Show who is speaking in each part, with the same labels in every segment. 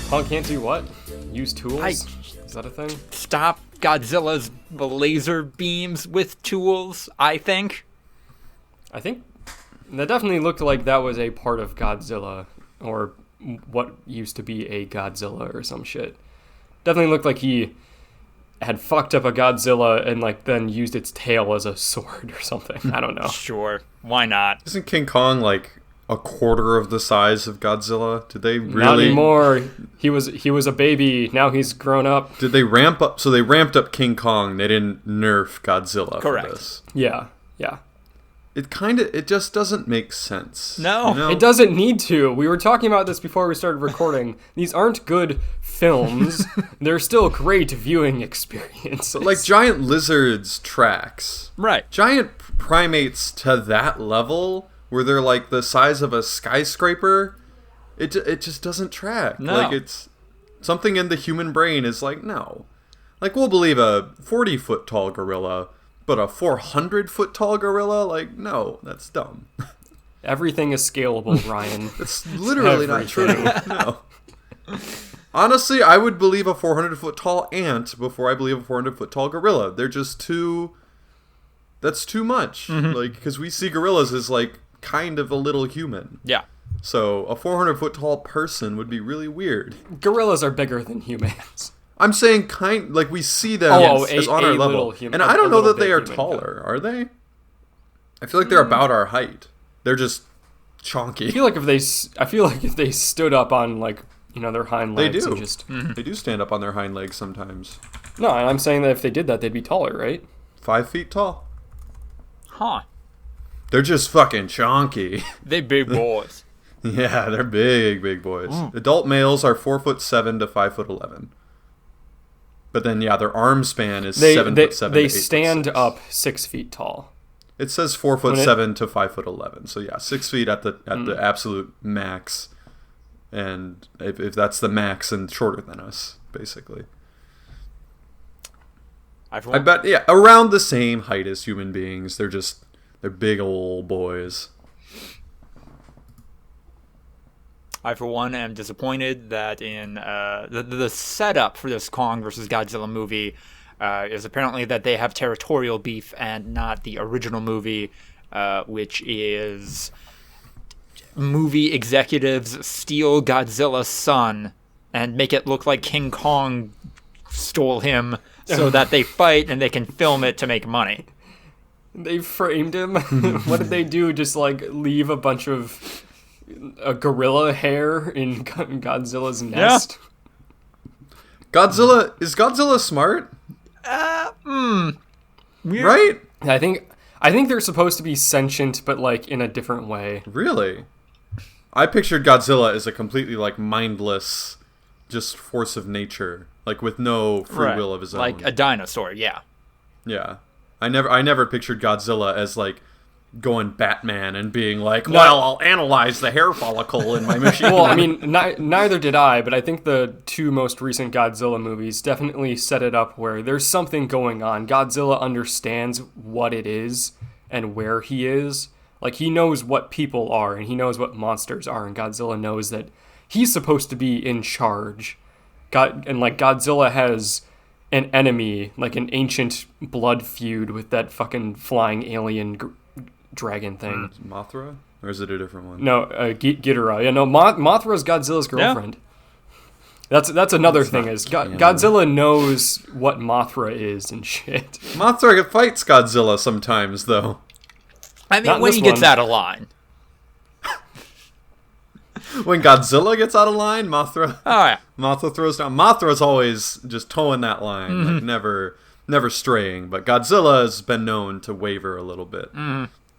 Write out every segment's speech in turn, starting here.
Speaker 1: Punk can't do what? Use tools? Is that a thing?
Speaker 2: Stop Godzilla's laser beams with tools, I think.
Speaker 1: I think that definitely looked like that was a part of Godzilla, or what used to be a Godzilla or some shit. Definitely looked like he had fucked up a Godzilla and like then used its tail as a sword or something. I don't know.
Speaker 2: Sure, why not?
Speaker 3: Isn't King Kong like a quarter of the size of Godzilla? Did they really?
Speaker 1: Not anymore. He was a baby. Now he's grown up.
Speaker 3: Did they ramp up? So they ramped up King Kong. They didn't nerf Godzilla
Speaker 2: Correct.
Speaker 3: for this.
Speaker 1: Yeah.
Speaker 3: It just doesn't make sense.
Speaker 2: No.
Speaker 3: You know?
Speaker 1: It doesn't need to. We were talking about this before we started recording. These aren't good films. They're still great viewing experiences.
Speaker 3: But like giant lizards tracks.
Speaker 2: Right.
Speaker 3: Giant primates to that level where they're like the size of a skyscraper, it just doesn't track.
Speaker 2: No.
Speaker 3: Like it's something in the human brain is like, no. Like we'll believe a 40-foot tall gorilla, but a 400-foot tall gorilla, like, no, that's dumb.
Speaker 1: Everything is scalable, Ryan.
Speaker 3: It's literally not true. No. Honestly, I would believe a 400-foot tall ant before I believe a 400-foot tall gorilla. They're just too... That's too much.
Speaker 2: Mm-hmm.
Speaker 3: Like, because we see gorillas as, like, kind of a little human.
Speaker 2: Yeah.
Speaker 3: So, a 400-foot tall person would be really weird.
Speaker 1: Gorillas are bigger than humans.
Speaker 3: I'm saying like we see them as on our level. And I don't know that they are taller, are they? I feel like they're about our height. They're just chonky.
Speaker 1: I feel like if they stood up on like, their hind legs
Speaker 3: They do.
Speaker 1: and just
Speaker 3: They do stand up on their hind legs sometimes.
Speaker 1: No, and I'm saying that if they did that, they'd be taller, right?
Speaker 3: 5 feet tall.
Speaker 2: Huh.
Speaker 3: They're just fucking chonky.
Speaker 2: They big boys.
Speaker 3: Yeah, they're big boys. Adult males are 4'7" to 5'11". But then, yeah, their arm span is 7'7".
Speaker 1: They stand up 6 feet tall.
Speaker 3: It says 4'7" to 5'11". So yeah, 6 feet at the absolute max, and if that's the max, and shorter than us, basically. I bet, yeah, around the same height as human beings. They're big old boys.
Speaker 2: I, for one, am disappointed that in the setup for this Kong vs. Godzilla movie is apparently that they have territorial beef and not the original movie, which is movie executives steal Godzilla's son and make it look like King Kong stole him so that they fight and they can film it to make money.
Speaker 1: They framed him. What did they do? Just like leave a bunch of gorilla hair in Godzilla's nest?
Speaker 3: Yeah. Is Godzilla smart? Right?
Speaker 1: I think they're supposed to be sentient, but like in a different way.
Speaker 3: Really? I pictured Godzilla as a completely like mindless, just force of nature, like with no free will of his own.
Speaker 2: Like a dinosaur, yeah.
Speaker 3: Yeah. I never pictured Godzilla as like going Batman and being like, well, I'll analyze the hair follicle in my machine.
Speaker 1: Well, I mean, neither did I, but I think the two most recent Godzilla movies definitely set it up where there's something going on. Godzilla understands what it is and where he is. Like, he knows what people are and he knows what monsters are, and Godzilla knows that he's supposed to be in charge. Godzilla has an enemy, like an ancient blood feud with that fucking flying alien dragon thing.
Speaker 3: Mothra? Or is it a different one?
Speaker 1: No, Ghidorah. Yeah, no, Mothra's Godzilla's girlfriend. Yeah. That's another thing, is Godzilla knows what Mothra is and shit.
Speaker 3: Mothra fights Godzilla sometimes, though.
Speaker 2: I mean, when he gets out of line.
Speaker 3: When Godzilla gets out of line, Mothra...
Speaker 2: Oh, yeah.
Speaker 3: Mothra throws down. Mothra's always just towing that line, like never straying. But Godzilla has been known to waver a little bit.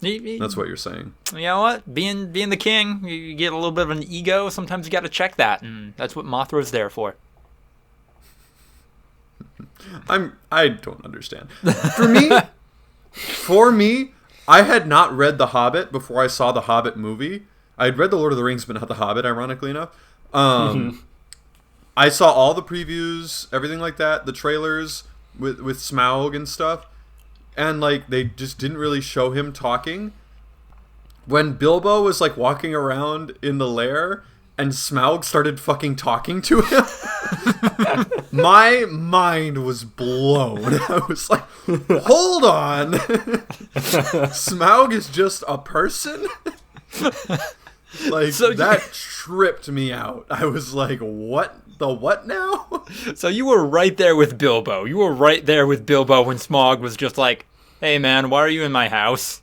Speaker 3: That's what you're saying.
Speaker 2: You know what? Being the king, you get a little bit of an ego. Sometimes you got to check that, and that's what Mothra's there for.
Speaker 3: I don't understand. For me, I had not read The Hobbit before I saw the Hobbit movie. I had read The Lord of the Rings, but not The Hobbit, ironically enough. I saw all the previews, everything like that, the trailers with Smaug and stuff, and like they just didn't really show him talking. When Bilbo was like walking around in the lair and Smaug started fucking talking to him, my mind was blown. I was like, hold on. Smaug is just a person? Like, so that tripped me out. I was like, what? The what now?
Speaker 2: So you were right there with Bilbo. You were right there with Bilbo when Smaug was just like, hey man, why are you in my house?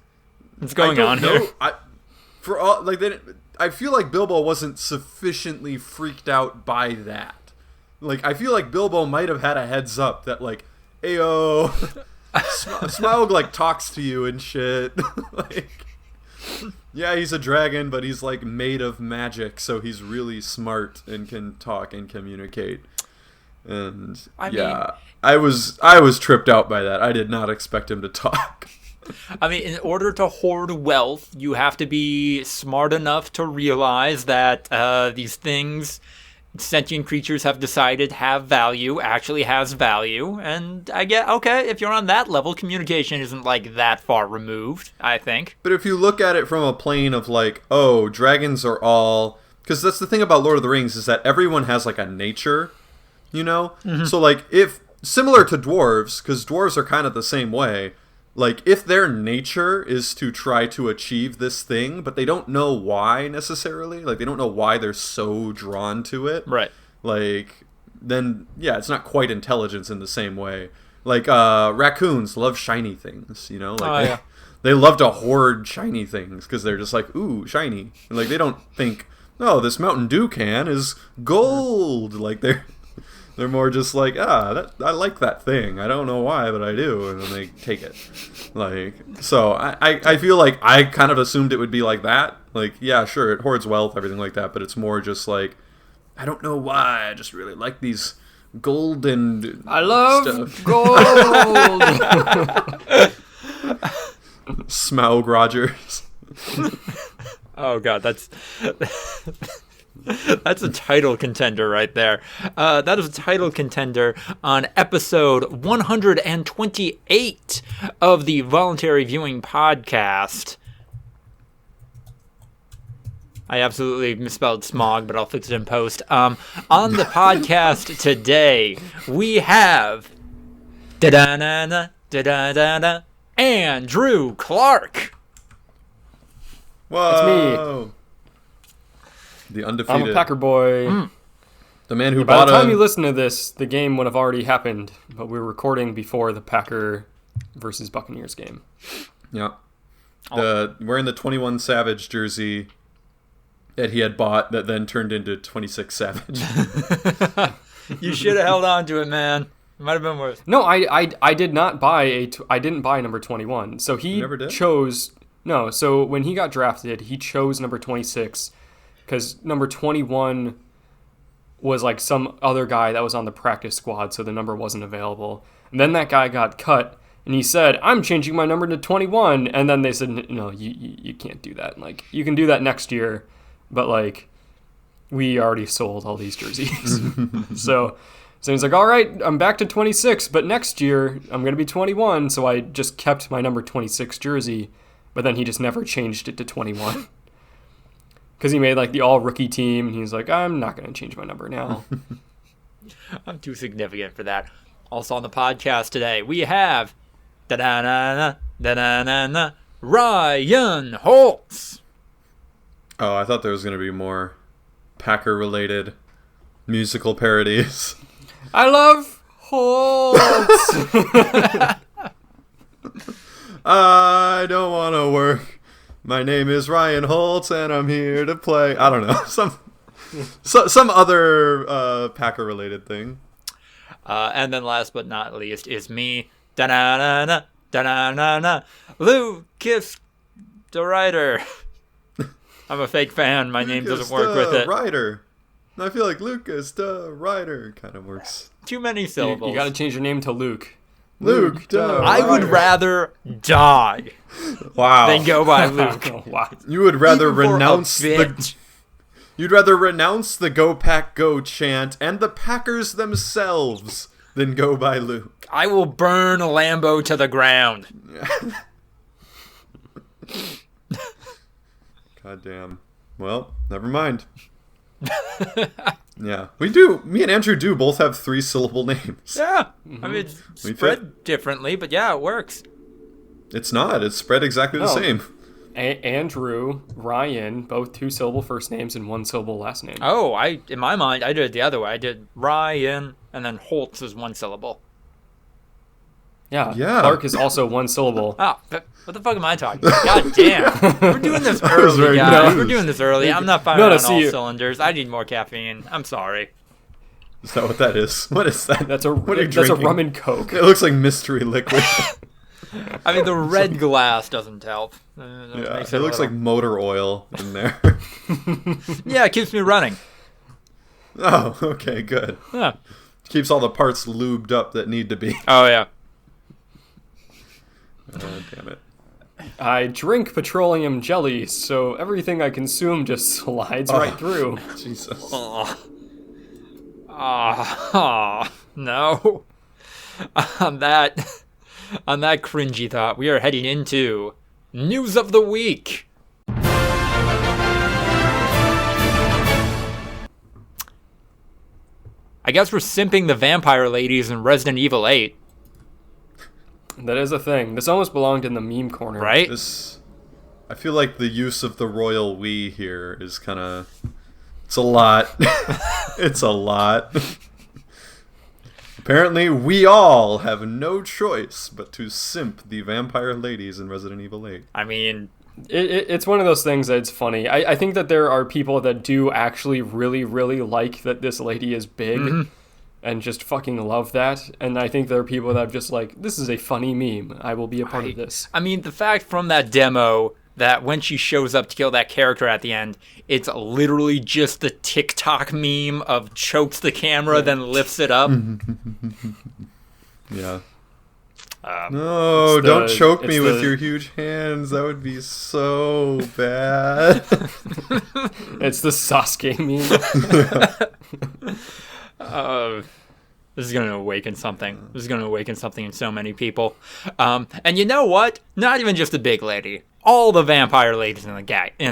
Speaker 2: What's going on here? I feel like Bilbo wasn't sufficiently freaked out by that. Like, I feel like Bilbo might have had a heads up that, like, ayo, Smaug, like, talks to you and shit. Like, yeah, he's a dragon, but he's, like, made of magic, so he's really smart and can talk and communicate. And, I was tripped out by that. I did not expect him to talk. I mean, in order to hoard wealth, you have to be smart enough to realize that these things sentient creatures have decided actually has value. And I get, okay, if you're on that level, communication isn't like that far removed, I think.
Speaker 3: But if you look at it from a plane of like, oh, dragons are all... Because that's the thing about Lord of the Rings is that everyone has like a nature, you know? Mm-hmm. So like, if... Similar to dwarves, because dwarves are kind of the same way... Like, if their nature is to try to achieve this thing, but they don't know why necessarily, like, they don't know why they're so drawn to it.
Speaker 2: Right.
Speaker 3: Like, then, yeah, it's not quite intelligence in the same way. Like, raccoons love shiny things, you know? Like, they love to hoard shiny things, because they're just like, ooh, shiny. And, like, they don't think, oh, this Mountain Dew can is gold. Like, they're more just like, I like that thing. I don't know why, but I do. And then they take it. Like, so I feel like I kind of assumed it would be like that. Like, yeah, sure, it hoards wealth, everything like that. But it's more just like, I don't know why. I just really like these golden
Speaker 1: I love
Speaker 3: stuff.
Speaker 1: Gold.
Speaker 3: Smaug Rogers.
Speaker 2: Oh, God, that's a title contender right there. That is a title contender on episode 128 of the Voluntary Viewing Podcast. I absolutely misspelled smog, but I'll fix it in post. On the podcast today, we have Andrew Clark.
Speaker 3: Whoa.
Speaker 1: That's me.
Speaker 3: The undefeated.
Speaker 1: I'm a Packer boy.
Speaker 3: The man who
Speaker 1: By
Speaker 3: bought
Speaker 1: the time you listen to this, the game would have already happened, but we're recording before the Packer versus Buccaneers game.
Speaker 3: Yeah. Wearing the 21 Savage jersey that he had bought that then turned into 26 Savage.
Speaker 2: You should have held on to it, man. It might have been worth.
Speaker 1: No, I did not buy I didn't buy number 21. So he chose... No, so when he got drafted, he chose number 26 because number 21 was like some other guy that was on the practice squad, so the number wasn't available. And then that guy got cut, and he said, I'm changing my number to 21. And then they said, no, you can't do that. Like, you can do that next year, but like, we already sold all these jerseys. So he's like, all right, I'm back to 26, but next year I'm going to be 21. So I just kept my number 26 jersey, but then he just never changed it to 21. Because he made like the all-rookie team, and he's like, I'm not going to change my number now.
Speaker 2: I'm too significant for that. Also on the podcast today, we have Ryan Holtz.
Speaker 3: Oh, I thought there was going to be more Packer-related musical parodies.
Speaker 1: I love Holtz.
Speaker 3: I don't want to work. My name is Ryan Holtz, and I'm here to play. I don't know, some other Packer-related thing.
Speaker 2: And then last but not least is me, Lucas the writer. I'm a fake fan. My name doesn't work with it.
Speaker 3: Writer. I feel like Lucas the writer kind of works.
Speaker 2: Too many syllables.
Speaker 1: You got to change your name to Luke.
Speaker 3: Luke the
Speaker 2: I would rather die than go by Luke.
Speaker 1: Wow.
Speaker 3: You would rather
Speaker 2: Even for
Speaker 3: renounce
Speaker 2: a bit.
Speaker 3: You'd rather renounce the Go Pack Go chant and the Packers themselves than go by Luke.
Speaker 2: I will burn a Lambo to the ground.
Speaker 3: God damn. Well, never mind. Yeah, we do. Me and Andrew do both have 3-syllable names.
Speaker 2: Yeah. I mean, it's spread differently, but yeah, it works.
Speaker 3: It's not. It's spread exactly the same.
Speaker 1: Andrew, Ryan, both 2-syllable first names and 1-syllable last name.
Speaker 2: Oh, in my mind, I did it the other way. I did Ryan, and then Holtz is 1 syllable.
Speaker 1: Yeah. Clark is also 1 syllable.
Speaker 2: Oh, what the fuck am I talking about? God damn. We're doing this early, guys. We're doing this early. I'm not firing on all cylinders. I need more caffeine. I'm sorry.
Speaker 3: Is that what that is? What is that?
Speaker 1: That's a rum and coke.
Speaker 3: It looks like mystery liquid.
Speaker 2: I mean, the red glass doesn't help.
Speaker 3: It looks like motor oil in there.
Speaker 2: Yeah, it keeps me running.
Speaker 3: Oh, okay, good.
Speaker 2: Yeah.
Speaker 3: Keeps all the parts lubed up that need to be.
Speaker 2: Oh, yeah.
Speaker 3: Oh, damn it.
Speaker 1: I drink petroleum jelly, so everything I consume just slides right through.
Speaker 3: Jesus.
Speaker 2: No. On that cringy thought, we are heading into News of the Week. I guess we're simping the vampire ladies in Resident Evil 8.
Speaker 1: That is a thing. This almost belonged in the meme corner.
Speaker 2: Right?
Speaker 3: I feel like the use of the royal we here is kind of... It's a lot. It's a lot. Apparently, we all have no choice but to simp the vampire ladies in Resident Evil 8.
Speaker 2: I mean...
Speaker 1: It's one of those things that's funny. I think that there are people that do actually really, really like that this lady is big and just fucking love that. And I think there are people that are just like, this is a funny meme. I will be a part of this.
Speaker 2: I mean, the fact from that demo that when she shows up to kill that character at the end, it's literally just the TikTok meme of chokes the camera, then lifts it up.
Speaker 3: Yeah. No, don't choke me with your huge hands. That would be so bad.
Speaker 1: It's the Sasuke meme.
Speaker 2: This is going to awaken something. This is going to awaken something in so many people. And you know what? Not even just the big lady. All the vampire ladies in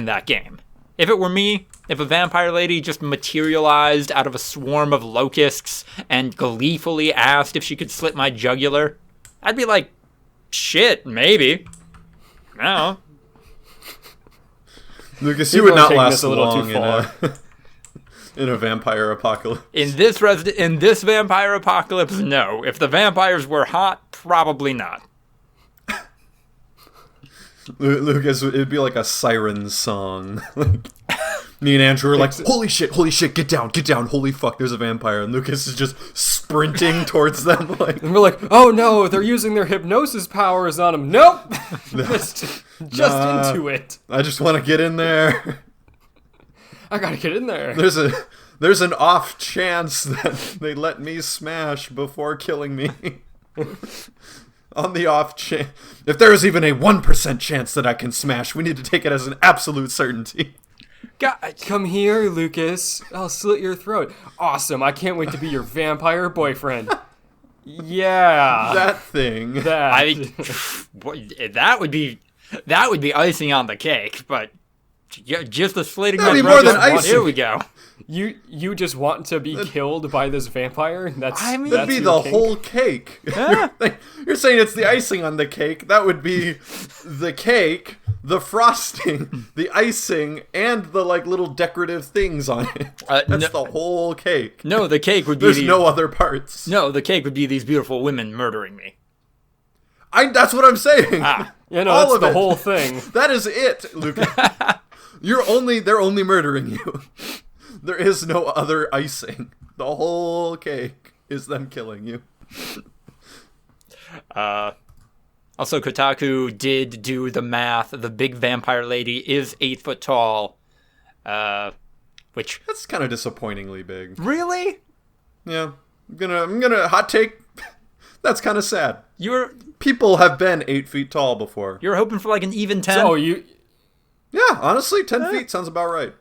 Speaker 2: that game. If it were me, if a vampire lady just materialized out of a swarm of locusts and gleefully asked if she could slit my jugular, I'd be like, shit, maybe. No.
Speaker 3: Lucas, you would not last long in a vampire apocalypse.
Speaker 2: In this vampire apocalypse, no. If the vampires were hot, probably not.
Speaker 3: Lucas, it'd be like a siren song. Me and Andrew are like, holy shit, get down, holy fuck, there's a vampire. And Lucas is just sprinting towards them.
Speaker 1: And we're like, oh no, they're using their hypnosis powers on him. Nope! just into it.
Speaker 3: I just want to get in there.
Speaker 1: I gotta get in there.
Speaker 3: There's an off chance that they let me smash before killing me. On the off chance. If there is even a 1% chance that I can smash, we need to take it as an absolute certainty.
Speaker 1: God, come here, Lucas. I'll slit your throat. Awesome. I can't wait to be your vampire boyfriend. Yeah.
Speaker 3: That thing.
Speaker 2: That would be icing on the cake, but just the slitting my throat.
Speaker 3: More than icing.
Speaker 2: Here we go.
Speaker 1: You just want to be killed by this vampire?
Speaker 3: That'd be the whole cake.
Speaker 2: Yeah.
Speaker 3: You're saying it's the icing on the cake. That would be the cake, the frosting, the icing, and the little decorative things on it. That's the whole cake.
Speaker 2: No, the cake would be
Speaker 3: There's no other parts.
Speaker 2: No, the cake would be these beautiful women murdering me.
Speaker 3: That's what I'm saying.
Speaker 1: That's the whole thing.
Speaker 3: That is it, Lucas. They're only murdering you. There is no other icing. The whole cake is them killing you.
Speaker 2: Also, Kotaku did do the math. The big vampire lady is 8 foot tall. Which...
Speaker 3: That's kind of disappointingly big.
Speaker 2: Really?
Speaker 3: Yeah. I'm gonna hot take. That's kind of sad.
Speaker 2: People
Speaker 3: have been 8 feet tall before.
Speaker 2: You're hoping for an even 10?
Speaker 1: So
Speaker 3: Yeah, honestly, 10 feet sounds about right.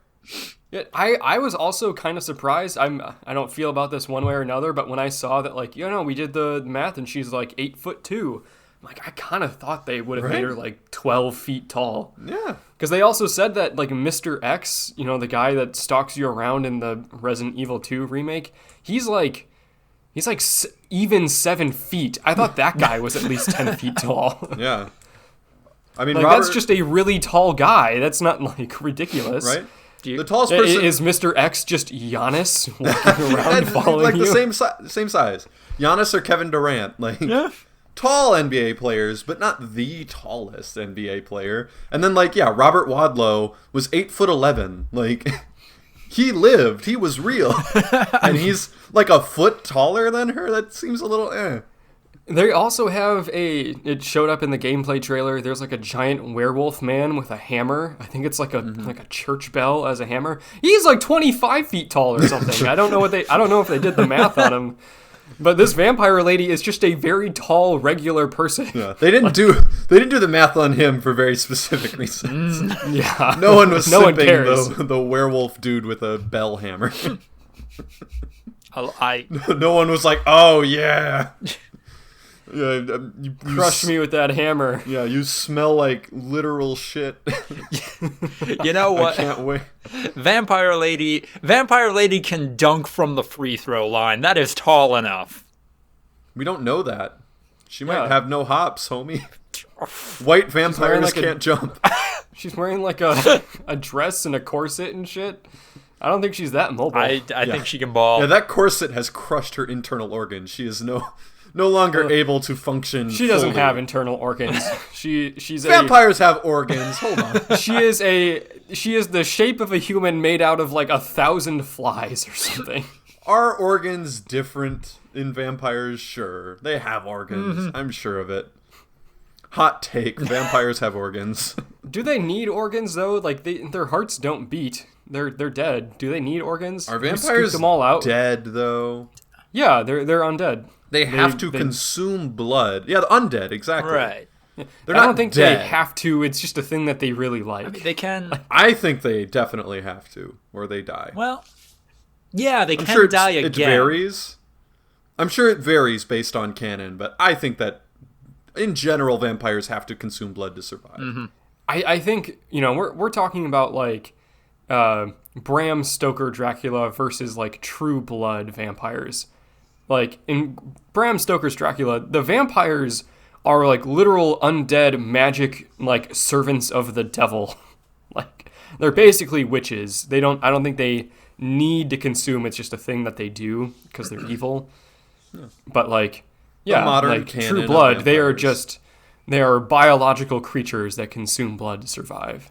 Speaker 1: Yeah, I was also kind of surprised. I don't feel about this one way or another, but when I saw that, we did the math and she's 8'2", Like, I kind of thought they would have
Speaker 3: Right?
Speaker 1: made her like 12 feet tall.
Speaker 3: Yeah.
Speaker 1: Because they also said that, like, Mr. X, you know, the guy that stalks you around in the Resident Evil 2 remake, he's like even 7 feet. I thought that guy was at least 10 feet tall.
Speaker 3: Yeah. I mean,
Speaker 1: Like,
Speaker 3: Robert,
Speaker 1: that's just a really tall guy. That's not, like, ridiculous.
Speaker 3: right? The tallest person
Speaker 1: Is Mr. X just Giannis walking around following
Speaker 3: like
Speaker 1: you?
Speaker 3: the same size. Giannis or Kevin Durant, like tall NBA players, but not the tallest NBA player. And then Robert Wadlow was 8'11". Like he lived, he was real, and he's like a foot taller than her. That seems a little.
Speaker 1: They also have it showed up in the gameplay trailer. There's like a giant werewolf man with a hammer. I think it's like a church bell as a hammer. He's like 25 feet tall or something. I don't know if they did the math on him. But this vampire lady is just a very tall, regular person.
Speaker 3: Yeah, they didn't do the math on him for very specific reasons.
Speaker 1: Yeah,
Speaker 3: No one was
Speaker 1: no one
Speaker 3: simping
Speaker 1: cares.
Speaker 3: the werewolf dude with a bell hammer.
Speaker 2: I
Speaker 3: No one was like, "Oh yeah, yeah, you
Speaker 1: Crush me with that hammer.
Speaker 3: Yeah, you smell like literal shit."
Speaker 2: You know what?
Speaker 3: I can't wait.
Speaker 2: Vampire Lady can dunk from the free throw line. That is tall enough.
Speaker 3: We don't know that. She might
Speaker 1: Yeah.
Speaker 3: have no hops, homie. White vampires
Speaker 1: like
Speaker 3: can't jump.
Speaker 1: She's wearing like a dress and a corset and shit. I don't think she's that mobile.
Speaker 2: I think she can ball.
Speaker 3: Yeah, that corset has crushed her internal organs. She is no longer able to function.
Speaker 1: She doesn't
Speaker 3: fully.
Speaker 1: have internal organs. She's
Speaker 3: Vampires have organs. Hold on.
Speaker 1: She is the shape of a human made out of like 1,000 flies or something.
Speaker 3: Are organs different in vampires? Sure. They have organs. I'm sure of it. Hot take. Vampires have organs.
Speaker 1: Do they need organs though? Like their hearts don't beat. They're dead. Do they need organs?
Speaker 3: Are
Speaker 1: You scoop
Speaker 3: vampires
Speaker 1: them all out?
Speaker 3: dead, though?
Speaker 1: Yeah, they're undead.
Speaker 3: They have to consume blood. Yeah, the undead, exactly.
Speaker 2: Right.
Speaker 3: They're
Speaker 1: I
Speaker 3: not
Speaker 1: don't think
Speaker 3: dead.
Speaker 1: they have to. It's just a thing that they really like.
Speaker 2: I mean, they can.
Speaker 3: I think they definitely have to, or they die.
Speaker 2: Well, yeah, they
Speaker 3: I'm
Speaker 2: can
Speaker 3: sure
Speaker 2: die
Speaker 3: it
Speaker 2: again.
Speaker 3: varies. I'm sure it varies based on canon, but I think that in general, vampires have to consume blood to survive.
Speaker 1: I think, we're talking about like Bram Stoker Dracula versus like True Blood vampires. Like in Bram Stoker's Dracula, the vampires are like literal undead magic like servants of the devil. Like they're basically witches. I don't think they need to consume. It's just a thing that they do because they're evil. But like, yeah,
Speaker 3: modern
Speaker 1: like
Speaker 3: canon
Speaker 1: True
Speaker 3: of
Speaker 1: Blood,
Speaker 3: vampires.
Speaker 1: they are biological creatures that consume blood to survive.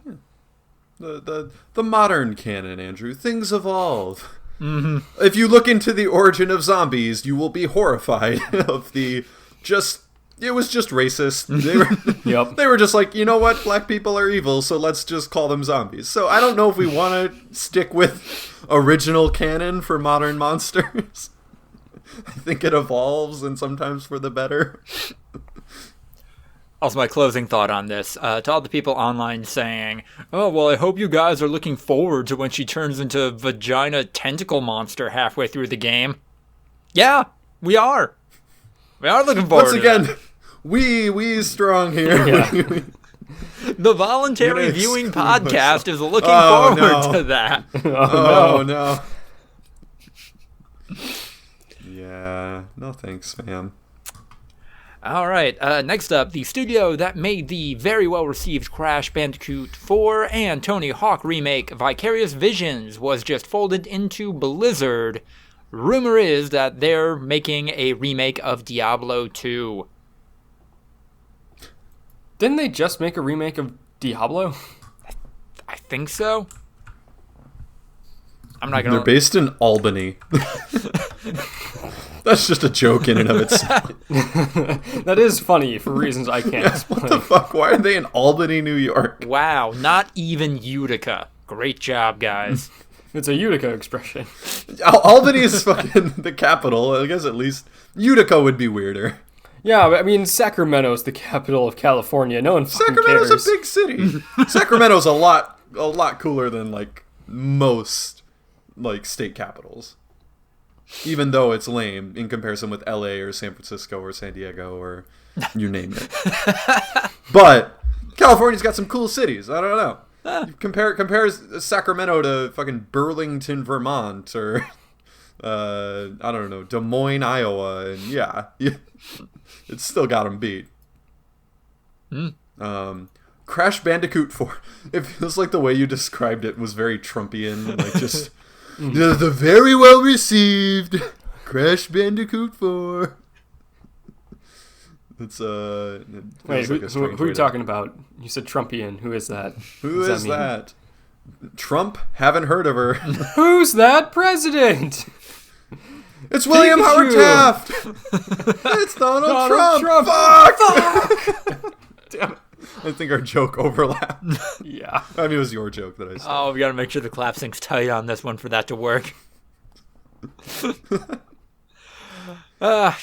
Speaker 3: The modern canon, Andrew. Things evolve. If you look into the origin of zombies, you will be horrified of it was just racist. They were,
Speaker 1: Yep.
Speaker 3: they were just like, you know what, black people are evil, so let's just call them zombies. So I don't know if we want to stick with original canon for modern monsters. I think it evolves, and sometimes for the better.
Speaker 2: Also, my closing thought on this, to all the people online saying, "Oh, well, I hope you guys are looking forward to when she turns into a vagina tentacle monster halfway through the game." Yeah, we are. We are looking forward
Speaker 3: Once
Speaker 2: to
Speaker 3: again,
Speaker 2: that.
Speaker 3: we strong here.
Speaker 1: Yeah.
Speaker 2: The Voluntary
Speaker 3: Gonna
Speaker 2: Viewing
Speaker 3: exclude
Speaker 2: Podcast is looking
Speaker 3: Oh,
Speaker 2: forward
Speaker 3: no.
Speaker 2: to that.
Speaker 3: Oh, no. Yeah, no thanks, fam.
Speaker 2: All right, next up, the studio that made the very well-received Crash Bandicoot 4 and Tony Hawk remake Vicarious Visions was just folded into Blizzard. Rumor is that they're making a remake of Diablo 2.
Speaker 1: Didn't they just make a remake of Diablo?
Speaker 2: I think so. I'm not gonna...
Speaker 3: They're based in Albany. That's just a joke in and of itself.
Speaker 1: That is funny for reasons I can't explain.
Speaker 3: What the fuck? Why are they in Albany, New York?
Speaker 2: Wow, not even Utica. Great job, guys.
Speaker 1: It's a Utica expression.
Speaker 3: Albany is fucking the capital. I guess at least Utica would be weirder.
Speaker 1: Yeah, but I mean, Sacramento's the capital of California. No one fucking
Speaker 3: Sacramento's
Speaker 1: cares.
Speaker 3: a big city. Sacramento's a lot cooler than like most like state capitals. Even though it's lame in comparison with LA or San Francisco or San Diego or you name it. But California's got some cool cities. I don't know. Compare Sacramento to fucking Burlington, Vermont, or I don't know, Des Moines, Iowa, and yeah, it's still got them beat. Crash Bandicoot 4. It feels like the way you described it was very Trumpian, like just the very well received Crash Bandicoot 4. It's
Speaker 1: Wait, who are you talking about? You said Trumpian. Who is that?
Speaker 3: Who is that? Trump? Haven't heard of her.
Speaker 1: Who's that president?
Speaker 3: It's William Howard Taft. It's Donald Trump. Fuck! Damn it. I think our joke overlapped.
Speaker 1: Yeah.
Speaker 3: I mean, it was your joke that I said.
Speaker 2: Oh, we gotta make sure the clap sync's tight on this one for that to work. Yeah,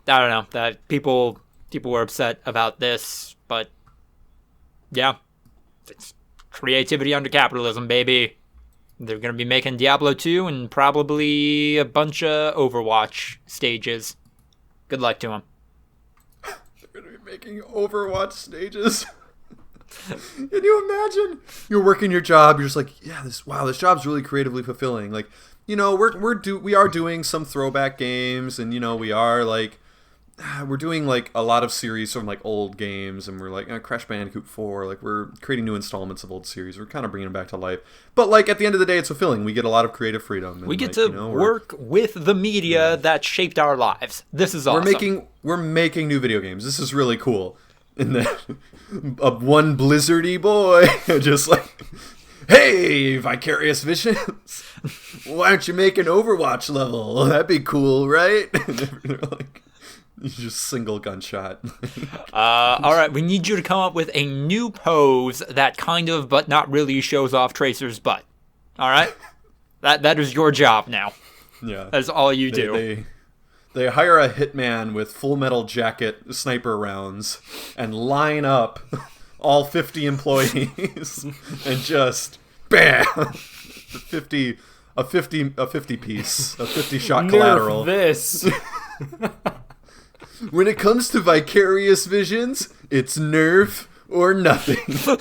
Speaker 2: I don't know. That people were upset about this, but yeah, it's creativity under capitalism, baby. They're gonna be making Diablo 2 and probably a bunch of Overwatch stages. Good luck to them.
Speaker 3: They're gonna be making Overwatch stages. Can you imagine? You're working your job. You're just like, yeah, this job's really creatively fulfilling. Like, you know, we are doing some throwback games, and you know, we are like, we're doing like a lot of series from like old games, and we're like Crash Bandicoot 4. Like, we're creating new installments of old series. We're kind of bringing them back to life. But like at the end of the day, it's fulfilling. We get a lot of creative freedom. And,
Speaker 2: we get to work with the media that shaped our lives. This is awesome.
Speaker 3: We're making new video games. This is really cool. And then one blizzardy boy just like, hey, Vicarious Visions, why don't you make an Overwatch level? That'd be cool, right? And they're like, you just single gunshot.
Speaker 2: All right, we need you to come up with a new pose that kind of, but not really, shows off Tracer's butt. All right, that is your job now.
Speaker 3: Yeah,
Speaker 2: that's all you do.
Speaker 3: They hire a hitman with Full Metal Jacket sniper rounds and line up all 50 employees and just bam, a 50 piece, a 50 shot collateral.
Speaker 1: Nerf this.
Speaker 3: When it comes to Vicarious Visions, it's nerf or nothing.
Speaker 1: What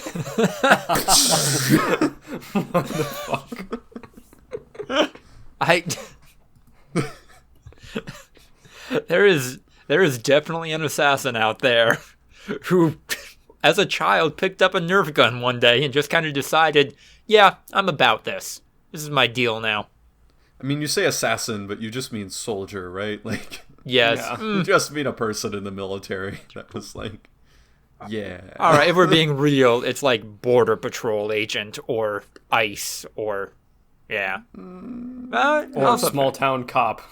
Speaker 1: the fuck?
Speaker 2: There is definitely an assassin out there who, as a child, picked up a Nerf gun one day and just kind of decided, yeah, I'm about this. This is my deal now.
Speaker 3: I mean, you say assassin, but you just mean soldier, right? Like,
Speaker 2: yes.
Speaker 3: Yeah. You just mean a person in the military that was like, yeah.
Speaker 2: All right, if we're being real, it's like Border Patrol agent or ICE or, yeah.
Speaker 1: Or small town cop.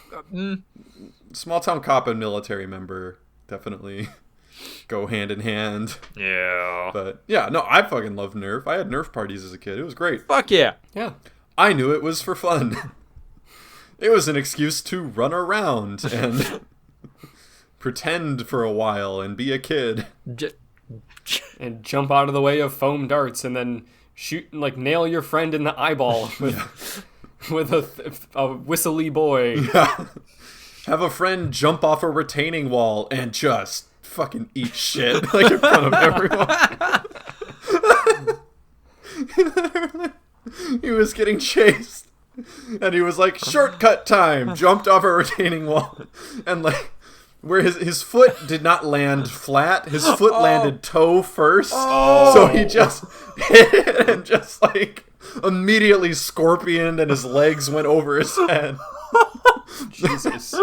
Speaker 3: Small town cop and military member definitely go hand in hand.
Speaker 2: Yeah.
Speaker 3: But yeah, no, I fucking love Nerf. I had Nerf parties as a kid. It was great.
Speaker 2: Fuck yeah.
Speaker 1: Yeah.
Speaker 3: I knew it was for fun. It was an excuse to run around and pretend for a while and be a kid.
Speaker 1: And jump out of the way of foam darts and then shoot, like, nail your friend in the eyeball with a whistly boy.
Speaker 3: Yeah. Have a friend jump off a retaining wall and just fucking eat shit like in front of everyone. He was getting chased and he was like, shortcut time, jumped off a retaining wall, and like where his foot did not land flat, his foot landed toe first. So he just hit it and just like immediately scorpioned and his legs went over his head.
Speaker 1: Jesus.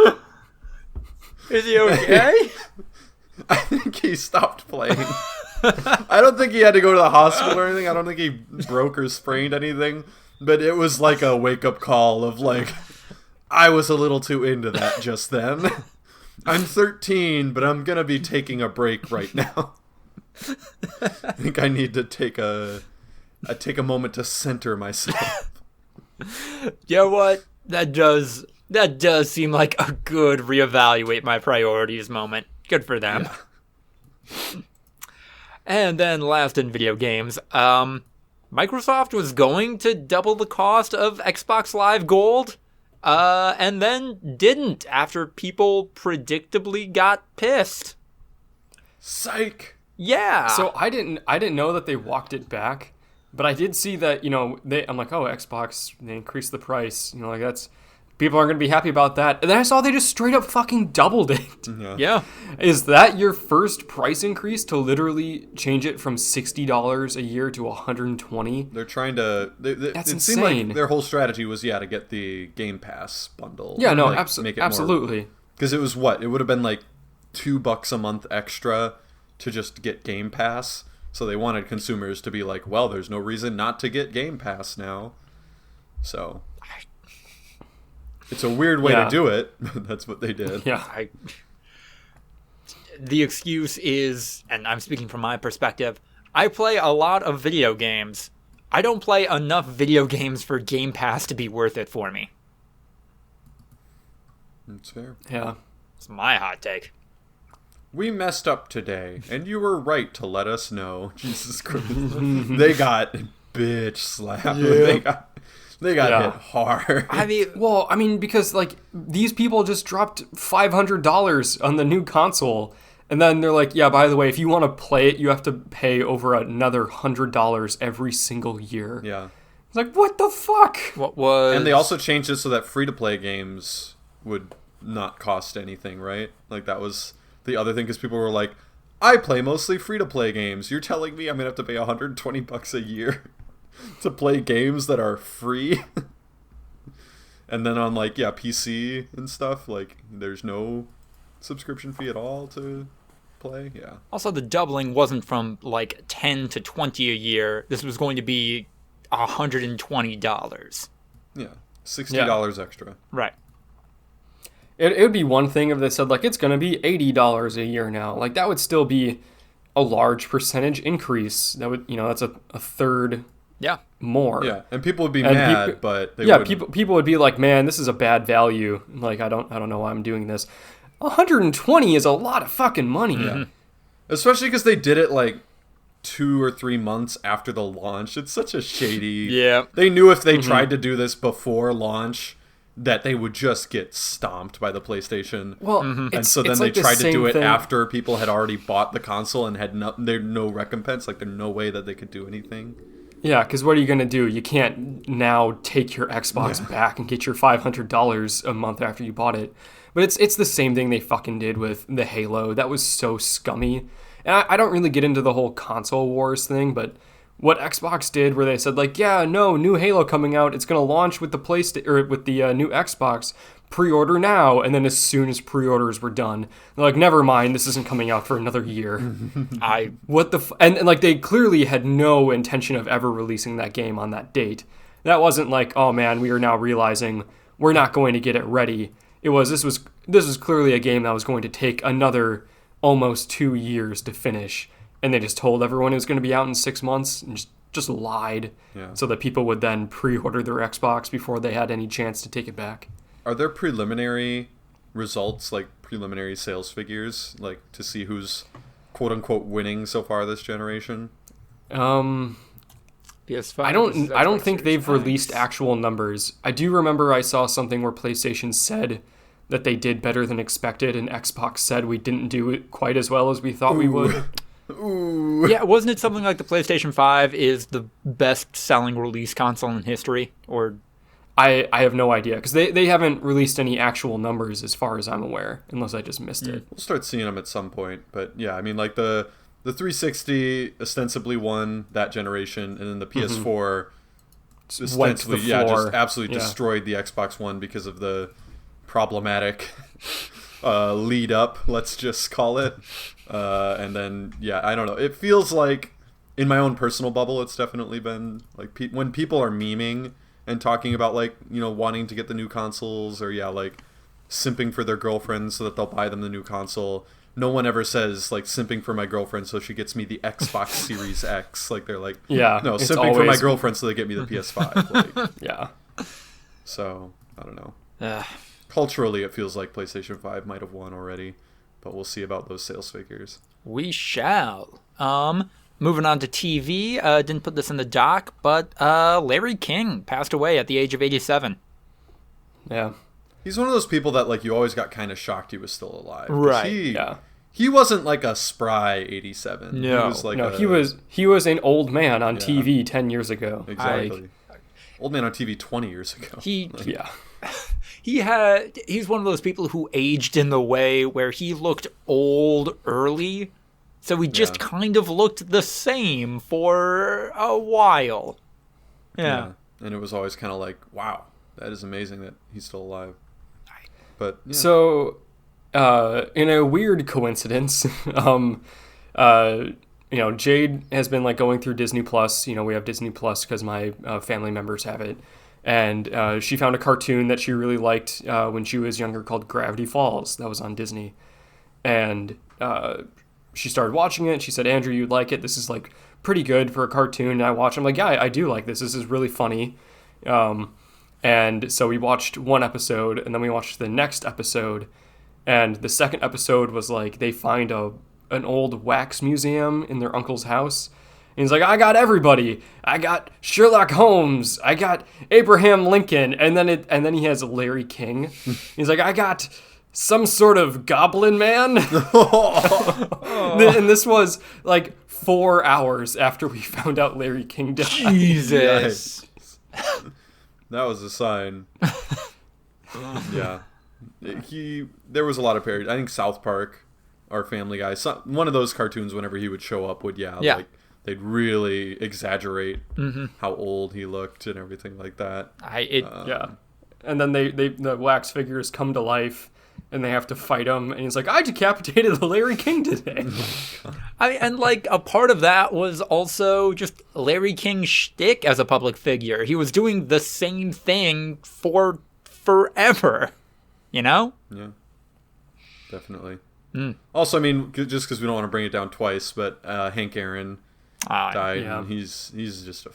Speaker 2: Is he okay?
Speaker 3: I think he stopped playing. I don't think he had to go to the hospital or anything. I don't think he broke or sprained anything. But it was like a wake-up call of like, I was a little too into that just then. I'm 13, but I'm going to be taking a break right now. I think I need to take a moment to center myself.
Speaker 2: You know what? That does seem like a good reevaluate my priorities moment. Good for them. Yeah. And then last in video games, Microsoft was going to double the cost of Xbox Live Gold, and then didn't after people predictably got pissed.
Speaker 3: Psych.
Speaker 2: Yeah.
Speaker 1: So I didn't know that they walked it back, but I did see that, I'm like, oh, Xbox, they increased the price. Like that's, people aren't going to be happy about that. And then I saw they just straight up fucking doubled it.
Speaker 2: Yeah.
Speaker 1: Is that your first price increase to literally change it from $60 a year to $120?
Speaker 3: They're trying to...
Speaker 1: That's
Speaker 3: it
Speaker 1: insane.
Speaker 3: seemed like their whole strategy was, to get the Game Pass bundle.
Speaker 1: Yeah, no,
Speaker 3: make it
Speaker 1: absolutely.
Speaker 3: Because it was what? It would have been like $2 a month extra to just get Game Pass. So they wanted consumers to be like, well, there's no reason not to get Game Pass now. So... It's a weird way to do it, but that's what they did.
Speaker 1: Yeah.
Speaker 2: The excuse is, and I'm speaking from my perspective, I play a lot of video games. I don't play enough video games for Game Pass to be worth it for me.
Speaker 3: That's fair.
Speaker 1: Yeah.
Speaker 2: It's my hot take.
Speaker 3: We messed up today, and you were right to let us know. Jesus Christ. They got bitch slapped. Yeah. They got hit hard.
Speaker 1: I mean, because like these people just dropped $500 on the new console, and then they're like, yeah, by the way, if you want to play it, you have to pay over another $100 every single year.
Speaker 3: Yeah.
Speaker 1: It's like, what the fuck?
Speaker 3: And they also changed it so that free-to-play games would not cost anything, right? Like that was the other thing, because people were like, I play mostly free-to-play games. You're telling me I'm gonna have to pay $120 a year to play games that are free? And then on PC and stuff, there's no subscription fee at all to play. Yeah.
Speaker 2: Also, the doubling wasn't from 10 to 20 a year. This was going to be $120.
Speaker 3: Yeah. $60 extra.
Speaker 2: Right.
Speaker 1: It would be one thing if they said it's going to be $80 a year now. That would still be a large percentage increase. That would, that's a third.
Speaker 2: Yeah.
Speaker 1: More.
Speaker 3: Yeah, and people would be mad, but they wouldn't.
Speaker 1: people would be like, man, this is a bad value. I don't know why I'm doing this. 120 is a lot of fucking money.
Speaker 3: Yeah. Especially because they did it 2 or 3 months after the launch. It's such a shady.
Speaker 2: Yeah.
Speaker 3: They knew if they tried to do this before launch that they would just get stomped by the PlayStation.
Speaker 1: Well,
Speaker 3: and so then they tried to do it after people had already bought the console and had no recompense. There's no way that they could do anything.
Speaker 1: Yeah, because what are you going to do? You can't now take your Xbox back and get your $500 a month after you bought it. But it's the same thing they fucking did with the Halo. That was so scummy. And I don't really get into the whole console wars thing, but what Xbox did where they said, new Halo coming out, it's going to launch with the with the new Xbox. Pre-order now, and then as soon as pre-orders were done, they're like, never mind, this isn't coming out for another year. And they clearly had no intention of ever releasing that game on that date. That wasn't oh man, we are now realizing we're not going to get it ready. This was clearly a game that was going to take another almost 2 years to finish, and they just told everyone it was going to be out in 6 months and just lied, so that people would then pre-order their Xbox before they had any chance to take it back.
Speaker 3: Are there preliminary results, preliminary sales figures, to see who's quote-unquote winning so far this generation?
Speaker 2: PS5.
Speaker 1: I don't think they've released actual numbers. I do remember I saw something where PlayStation said that they did better than expected, and Xbox said we didn't do it quite as well as we thought we would.
Speaker 3: Ooh.
Speaker 2: Yeah, wasn't it something like the PlayStation 5 is the best-selling release console in history, or...
Speaker 1: I have no idea, because they haven't released any actual numbers as far as I'm aware, unless I just missed it.
Speaker 3: We'll start seeing them at some point, but yeah, I mean, the 360 ostensibly won that generation, and then the PS4 ostensibly, just absolutely destroyed the Xbox One because of the problematic lead up, let's just call it. And then, I don't know. It feels like, in my own personal bubble, it's definitely been, when people are memeing and talking about wanting to get the new consoles or simping for their girlfriends so that they'll buy them the new console. No one ever says simping for my girlfriend so she gets me the Xbox Series X. They're no, simping for my girlfriend so they get me the PS5.
Speaker 1: Yeah.
Speaker 3: So I don't know. Culturally, it feels like PlayStation 5 might have won already, but we'll see about those sales figures.
Speaker 2: We shall. Moving on to TV, didn't put this in the doc, but Larry King passed away at the age of 87.
Speaker 1: Yeah.
Speaker 3: He's one of those people that you always got kind of shocked he was still alive.
Speaker 2: Right.
Speaker 3: He wasn't like a spry 87.
Speaker 2: No.
Speaker 3: He was like
Speaker 1: he was an old man on TV 10 years ago.
Speaker 3: Exactly. Old man on TV 20 years ago.
Speaker 2: He's one of those people who aged in the way where he looked old early, so he just kind of looked the same for a while. Yeah.
Speaker 3: And it was always kind of like, wow, that is amazing that he's still alive. But
Speaker 1: so, in a weird coincidence, Jade has been like going through Disney Plus. We have Disney Plus because my family members have it. And she found a cartoon that she really liked when she was younger called Gravity Falls. That was on Disney. And she started watching it. She said, Andrew, you'd like it. This is like pretty good for a cartoon. And I watched it. I'm like, yeah, I do like this. This is really funny. And so we watched one episode, and then we watched the next episode. And the second episode was like they find an old wax museum in their uncle's house. And he's like, I got everybody. I got Sherlock Holmes. I got Abraham Lincoln. And then he has Larry King. He's like, I got some sort of goblin man. And this was like 4 hours after we found out Larry King died.
Speaker 2: Jesus.
Speaker 3: That was a sign. Yeah. There was a lot of parodies. I think South Park, our Family Guy, one of those cartoons, whenever he would show up, like they'd really exaggerate how old he looked and everything like that.
Speaker 1: And then the wax figures come to life and they have to fight him, and he's like, I decapitated Larry King today.
Speaker 2: And like a part of that was also just Larry King's shtick as a public figure. He was doing the same thing for forever,
Speaker 3: Yeah, definitely. Also, I mean, just because we don't want to bring it down twice, but Hank Aaron died, and he's just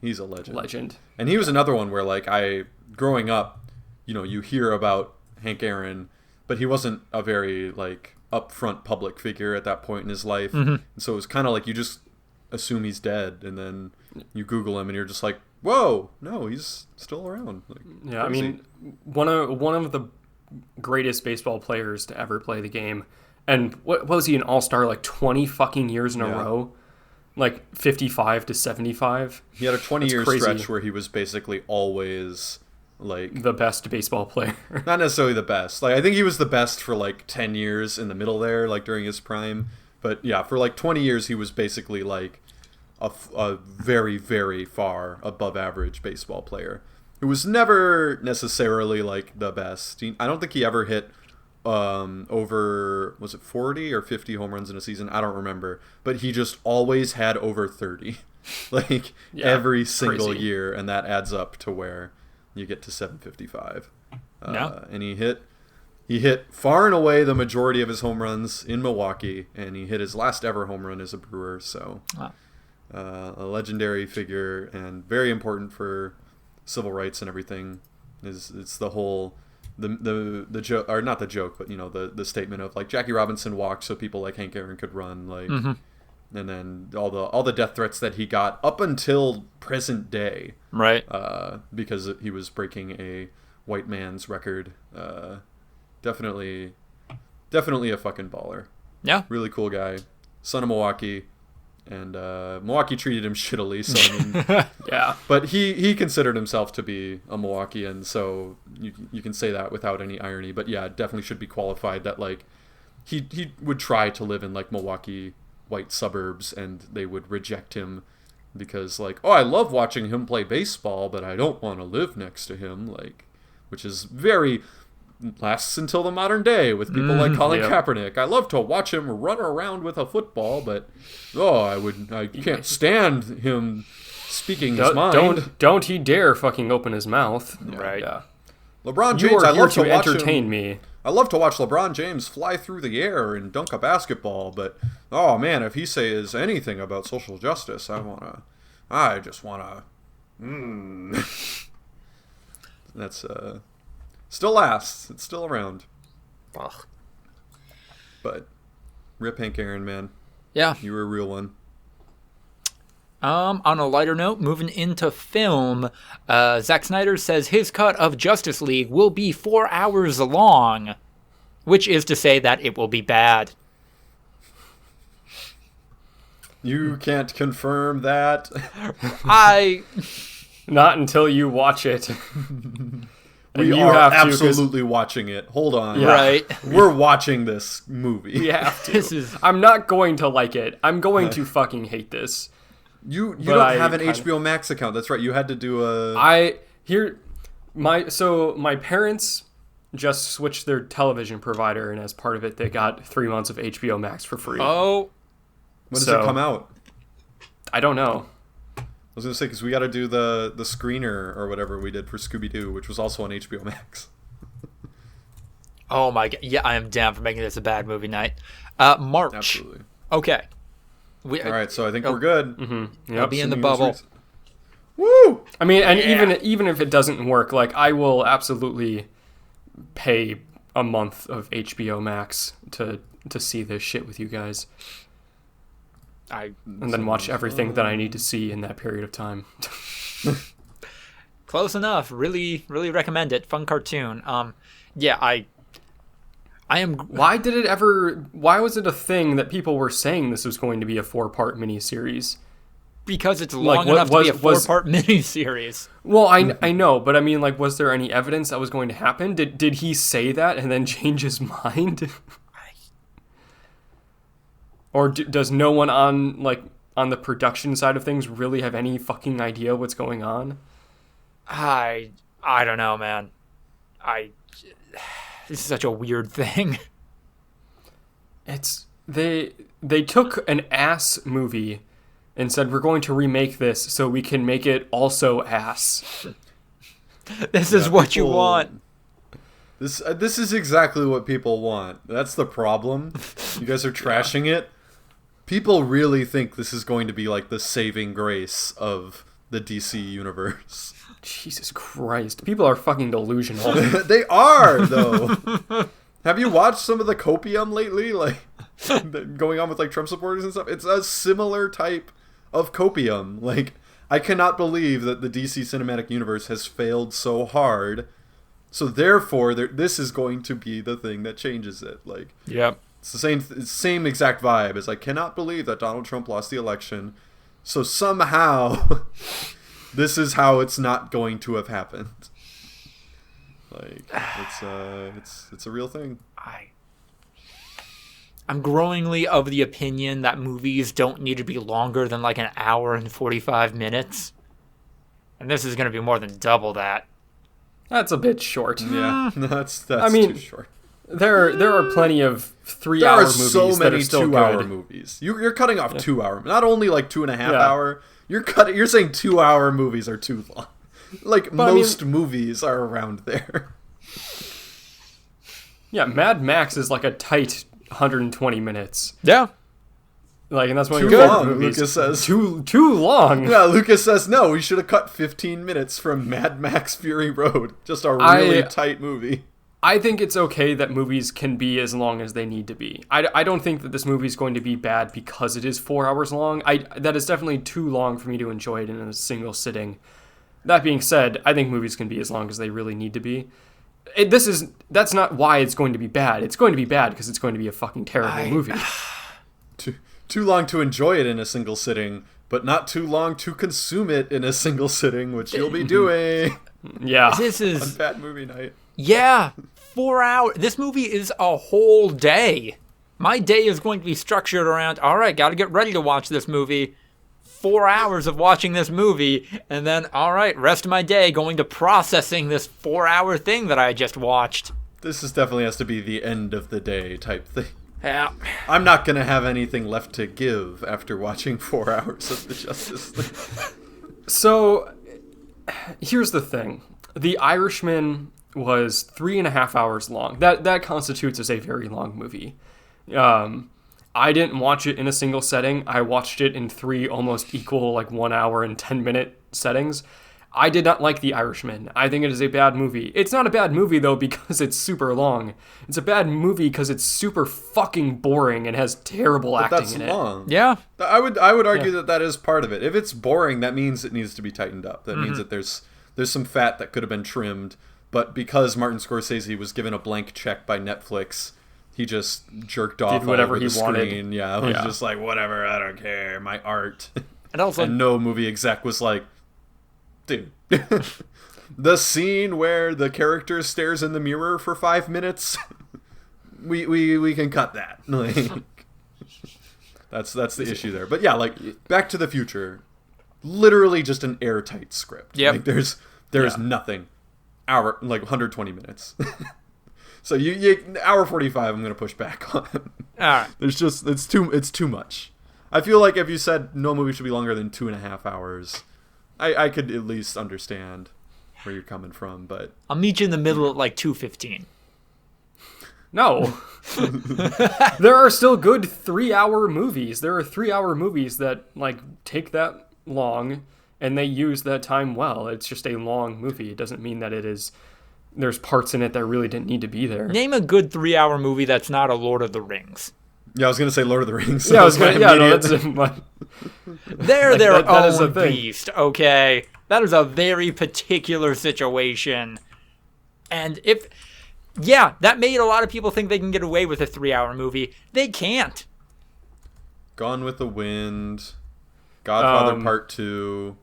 Speaker 3: he's a legend. And he was another one where, like, growing up, you hear about Hank Aaron, but he wasn't a very, like, upfront public figure at that point in his life. And so it was kind of like you just assume he's dead, and then you Google him, and you're just like, whoa, no, he's still around. Like,
Speaker 1: crazy. I mean, one of the greatest baseball players to ever play the game. And what was he, an all-star like 20 fucking years in a row? Like 55 to 75?
Speaker 3: He had a 20-year stretch where he was basically always like
Speaker 1: the best baseball player.
Speaker 3: Not necessarily the best. Like, I think he was the best for like 10 years in the middle there, like during his prime. But yeah, for like 20 years he was basically like a very, very far above average baseball player who was never necessarily like the best. I don't think he ever hit over, was it 40 or 50 home runs in a season? I don't remember, but he just always had over 30 like every single year, and that adds up to where you get to 755. And he hit far and away the majority of his home runs in Milwaukee, and he hit his last ever home run as a Brewer. So a legendary figure and very important for civil rights and everything. It's the whole the joke, or not the joke, but the statement of like Jackie Robinson walked so people like Hank Aaron could run, like, and then all the death threats that he got up until present day,
Speaker 2: right?
Speaker 3: Because he was breaking a white man's record. Definitely a fucking baller.
Speaker 2: Yeah,
Speaker 3: really cool guy, son of Milwaukee. And Milwaukee treated him shittily, so I mean,
Speaker 1: yeah.
Speaker 3: But he considered himself to be a Milwaukeean, so you can say that without any irony. But yeah, it definitely should be qualified that like he would try to live in like Milwaukee white suburbs, and they would reject him because like, oh, I love watching him play baseball, but I don't want to live next to him, like, which is very lasts until the modern day with people like Colin Kaepernick. I love to watch him run around with a football, but I can't stand him speaking his mind.
Speaker 1: Don't he dare fucking open his mouth.
Speaker 3: Yeah.
Speaker 1: Right.
Speaker 3: Yeah. LeBron James, I love to watch
Speaker 1: entertain me.
Speaker 3: I love to watch LeBron James fly through the air and dunk a basketball, but oh man, if he says anything about social justice, I just wanna That's still lasts. It's still around.
Speaker 2: Ugh.
Speaker 3: But rip Hank Aaron, man.
Speaker 2: Yeah.
Speaker 3: You were a real one.
Speaker 2: On a lighter note, moving into film, Zack Snyder says his cut of Justice League will be 4 hours long, which is to say that it will be bad.
Speaker 3: You can't confirm that.
Speaker 1: Not until you watch it.
Speaker 3: We are absolutely watching it. Hold on.
Speaker 2: Yeah. Right.
Speaker 3: We're watching this movie.
Speaker 1: We have to. I'm not going to like it. I'm going to fucking hate this.
Speaker 3: You don't have an HBO Max account. That's right. You had to do a...
Speaker 1: My parents just switched their television provider, and as part of it, they got 3 months of HBO Max for free.
Speaker 2: Oh.
Speaker 3: When does it come out?
Speaker 1: I don't know.
Speaker 3: I was going to say, because we got to do the screener or whatever we did for Scooby-Doo, which was also on HBO Max.
Speaker 2: Oh my god. Yeah, I am down for making this a bad movie night. March.
Speaker 3: Absolutely.
Speaker 2: Okay.
Speaker 3: All right, so I think we're good.
Speaker 1: Mm-hmm.
Speaker 2: Yep. I'll be in the bubble.
Speaker 3: Woo!
Speaker 1: I mean, and even if it doesn't work, like, I will absolutely pay a month of HBO Max to see this shit with you guys. And then watch everything that I need to see in that period of time.
Speaker 2: Close enough. Really, really recommend it. Fun cartoon. Yeah, I am.
Speaker 1: Why was it a thing that people were saying this was going to be a 4-part miniseries?
Speaker 2: Because it's long enough to be a 4-part miniseries.
Speaker 1: Well, I know, but I mean, like, was there any evidence that was going to happen? Did he say that and then change his mind? Or does no one on the production side of things really have any fucking idea what's going on?
Speaker 2: I don't know, man. This is such a weird thing.
Speaker 1: It's they took an ass movie and said, we're going to remake this so we can make it also ass.
Speaker 2: This is what you want.
Speaker 3: This is exactly what people want. That's the problem. You guys are trashing it. People really think this is going to be like the saving grace of the DC universe.
Speaker 1: Jesus Christ. People are fucking delusional.
Speaker 3: They are, though. Have you watched some of the copium lately? Like, going on with, like, Trump supporters and stuff? It's a similar type of copium. Like, I cannot believe that the DC cinematic universe has failed so hard. So, therefore, this is going to be the thing that changes it. Like,
Speaker 2: yep.
Speaker 3: It's the same exact vibe. It's like, cannot believe that Donald Trump lost the election. So, somehow... this is how it's not going to have happened. Like, it's a real thing.
Speaker 2: I'm growingly of the opinion that movies don't need to be longer than like an hour and 45 minutes. And this is going to be more than double that.
Speaker 1: That's a bit short.
Speaker 3: Yeah, that's too short.
Speaker 1: There are plenty of 3-hour movies
Speaker 3: so many
Speaker 1: that are still
Speaker 3: 2-hour
Speaker 1: good.
Speaker 3: movies. You're cutting off 2 hour, not only like 2.5 hour. You're saying 2-hour movies are too long. Like, most movies are around there.
Speaker 1: Yeah, Mad Max is like a tight 120 minutes.
Speaker 2: Yeah.
Speaker 1: Like, and that's one
Speaker 3: too
Speaker 1: of your favorite
Speaker 3: long,
Speaker 1: movies.
Speaker 3: Lucas says.
Speaker 1: Too long.
Speaker 3: Yeah, Lucas says, no, we should have cut 15 minutes from Mad Max Fury Road. Just a really tight movie.
Speaker 1: I think it's okay that movies can be as long as they need to be. I don't think that this movie is going to be bad because it is 4 hours long. That is definitely too long for me to enjoy it in a single sitting. That being said, I think movies can be as long as they really need to be. That's not why it's going to be bad. It's going to be bad because it's going to be a fucking terrible movie.
Speaker 3: Too long to enjoy it in a single sitting, but not too long to consume it in a single sitting, which you'll be doing.
Speaker 1: Yeah.
Speaker 2: This is
Speaker 3: on Bad Movie Night.
Speaker 2: Yeah. 4 hours. This movie is a whole day. My day is going to be structured around, all right, got to get ready to watch this movie. 4 hours of watching this movie, and then, all right, rest of my day going to processing this 4-hour thing that I just watched.
Speaker 3: This definitely has to be the end of the day type thing.
Speaker 2: Yeah.
Speaker 3: I'm not going to have anything left to give after watching 4 hours of the Justice League.
Speaker 1: So, here's the thing. The Irishman was 3.5 hours long. That constitutes as a very long movie. I didn't watch it in a single setting. I watched it in 3 almost equal, like 1 hour and 10 minute settings. I did not like The Irishman. I think it is a bad movie. It's not a bad movie, though, because it's super long. It's a bad movie because it's super fucking boring and has terrible acting in it.
Speaker 3: That's long.
Speaker 2: Yeah.
Speaker 3: I would argue that is part of it. If it's boring, that means it needs to be tightened up. That means that there's some fat that could have been trimmed. But because Martin Scorsese was given a blank check by Netflix he just jerked off
Speaker 1: Did whatever
Speaker 3: all over
Speaker 1: he
Speaker 3: the
Speaker 1: wanted.
Speaker 3: screen. Yeah, it was just like, whatever, I don't care, my art.
Speaker 2: And also,
Speaker 3: and no movie exec was like, dude, the scene where the character stares in the mirror for 5 minutes, we can cut that. Like, that's the issue there. But yeah, like Back to the Future, literally just an airtight script.
Speaker 2: Yep.
Speaker 3: Like there's nothing. 120 minutes. So you hour 45 I'm gonna push back on.
Speaker 2: all right.
Speaker 3: There's just it's too much. I feel like if you said no movie should be longer than 2.5 hours, I could at least understand where you're coming from, but
Speaker 2: I'll meet you in the middle at like 2:15.
Speaker 1: No. There are still good 3-hour movies. There are 3-hour movies that like take that long and they use that time well. It's just a long movie. It doesn't mean that there's parts in it that really didn't need to be there.
Speaker 2: Name a good 3-hour movie that's not a Lord of the Rings.
Speaker 3: yeah, I was gonna say Lord of the Rings.
Speaker 1: Yeah, I was gonna,
Speaker 3: Immediate-
Speaker 2: They're
Speaker 1: Like,
Speaker 2: their
Speaker 1: that is a
Speaker 2: own
Speaker 1: thing.
Speaker 2: beast, okay? That is a very particular situation. And that made a lot of people think they can get away with a 3-hour movie. They can't.
Speaker 3: Gone with the Wind, Godfather Part 2.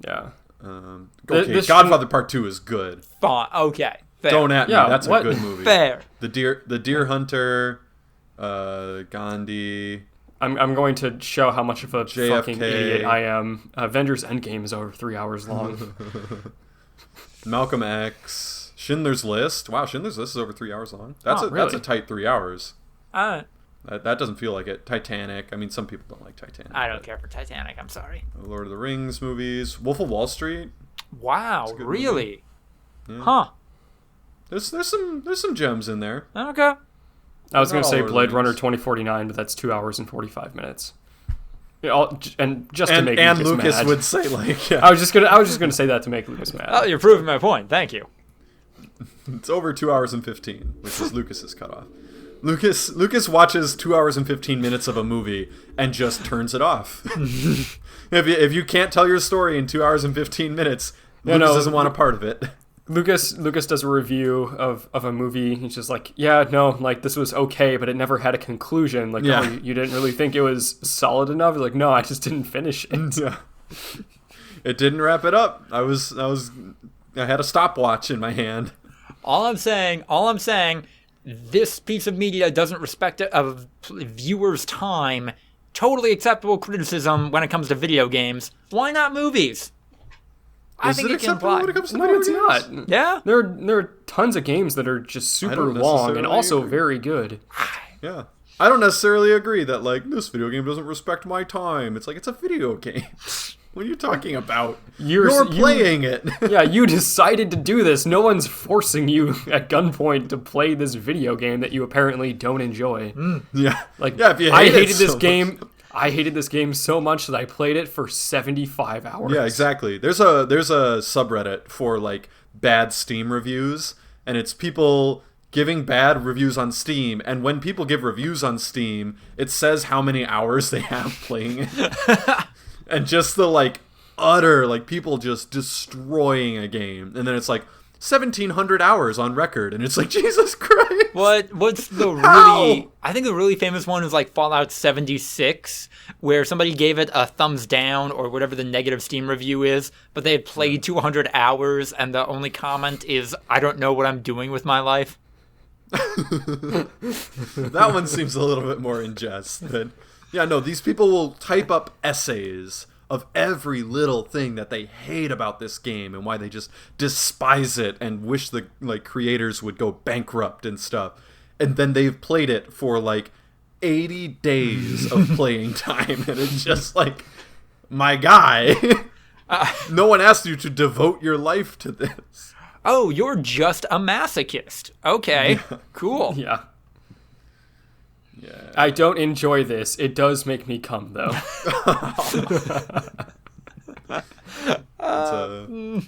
Speaker 1: Yeah.
Speaker 3: Okay,
Speaker 1: This
Speaker 3: Godfather Part 2 is good.
Speaker 2: Fine. Okay. Fair.
Speaker 3: Don't at me.
Speaker 1: Yeah,
Speaker 3: That's
Speaker 1: what?
Speaker 3: a good movie.
Speaker 2: Fair.
Speaker 3: The Deer Hunter, Gandhi.
Speaker 1: I'm going to show how much of a
Speaker 3: JFK.
Speaker 1: fucking idiot I am. Avengers Endgame is over 3 hours long.
Speaker 3: Malcolm X, Schindler's List. Wow, Schindler's List is over 3 hours long. That's
Speaker 1: really?
Speaker 3: a tight 3 hours.
Speaker 2: Uh,
Speaker 3: That doesn't feel like it. Titanic. I mean, some people don't like Titanic.
Speaker 2: I don't care for Titanic. I'm sorry.
Speaker 3: Lord of the Rings movies. Wolf of Wall Street.
Speaker 2: Wow.
Speaker 3: good
Speaker 2: Really?
Speaker 3: Yeah.
Speaker 2: Huh.
Speaker 3: There's some gems in there.
Speaker 2: Okay.
Speaker 1: I was going
Speaker 3: Not
Speaker 1: to say
Speaker 3: all Lord of the
Speaker 1: Blade Runner
Speaker 3: Rings.
Speaker 1: 2049, but that's 2 hours and 45 minutes. Yeah, and just to make
Speaker 3: And
Speaker 1: Lucas
Speaker 3: Lucas
Speaker 1: mad.
Speaker 3: would say like, yeah,
Speaker 1: I was just gonna say that to make Lucas mad.
Speaker 2: Oh, you're proving my point. Thank you.
Speaker 3: it's over 2 hours and 15, which is Lucas's cutoff. Lucas watches 2 hours and 15 minutes of a movie and just turns it off. If you can't tell your story in 2 hours and 15 minutes, Lucas doesn't want a part of it.
Speaker 1: Lucas does a review of a movie. He's just like, yeah, no, like this was okay, but it never had a conclusion. Like,
Speaker 3: Yeah.
Speaker 1: oh, you didn't really think it was solid enough. He's like, no, I just didn't finish it.
Speaker 3: Yeah. It didn't wrap it up. I had a stopwatch in my hand.
Speaker 2: All I'm saying, this piece of media doesn't respect a viewer's time. Totally acceptable criticism when it comes to video games. Why not movies? I
Speaker 3: Is
Speaker 2: think
Speaker 3: it
Speaker 2: it can
Speaker 3: acceptable
Speaker 2: apply.
Speaker 3: when it comes to
Speaker 1: No,
Speaker 3: video
Speaker 1: it's
Speaker 3: games?
Speaker 1: not.
Speaker 2: Yeah?
Speaker 1: There are tons of games that are just super
Speaker 3: don't
Speaker 1: long and
Speaker 3: necessarily
Speaker 1: also
Speaker 3: agree.
Speaker 1: very good.
Speaker 3: Yeah. I don't necessarily agree that, like, this video game doesn't respect my time. It's like, it's a video game. What are you talking about? You're playing it.
Speaker 1: Yeah, you decided to do this. No one's forcing you at gunpoint to play this video game that you apparently don't enjoy.
Speaker 3: Yeah.
Speaker 1: Like,
Speaker 3: yeah, if you
Speaker 1: I
Speaker 3: hate
Speaker 1: hated
Speaker 3: it
Speaker 1: this
Speaker 3: so
Speaker 1: game.
Speaker 3: much.
Speaker 1: I hated this game so much that I played it for 75 hours.
Speaker 3: Yeah, exactly. There's a subreddit for like bad Steam reviews, and it's people giving bad reviews on Steam, and when people give reviews on Steam, it says how many hours they have playing it. And just the like utter like people just destroying a game, and then it's like 1,700 hours on record, and it's like, Jesus Christ.
Speaker 2: What's the really...
Speaker 3: How?
Speaker 2: I think the really famous one is like Fallout 76, where somebody gave it a thumbs down or whatever the negative Steam review is, but they had played 200 hours, and the only comment is, I don't know what I'm doing with my life.
Speaker 3: That one seems a little bit more in jest. But yeah, no, these people will type up essays of every little thing that they hate about this game and why they just despise it and wish the like creators would go bankrupt and stuff. And then they've played it for like 80 days of playing time, and it's just like, my guy, no one asked you to devote your life to this.
Speaker 2: Oh, you're just a masochist. Okay, cool.
Speaker 1: Yeah.
Speaker 3: Yeah.
Speaker 1: I don't enjoy this. It does make me come, though.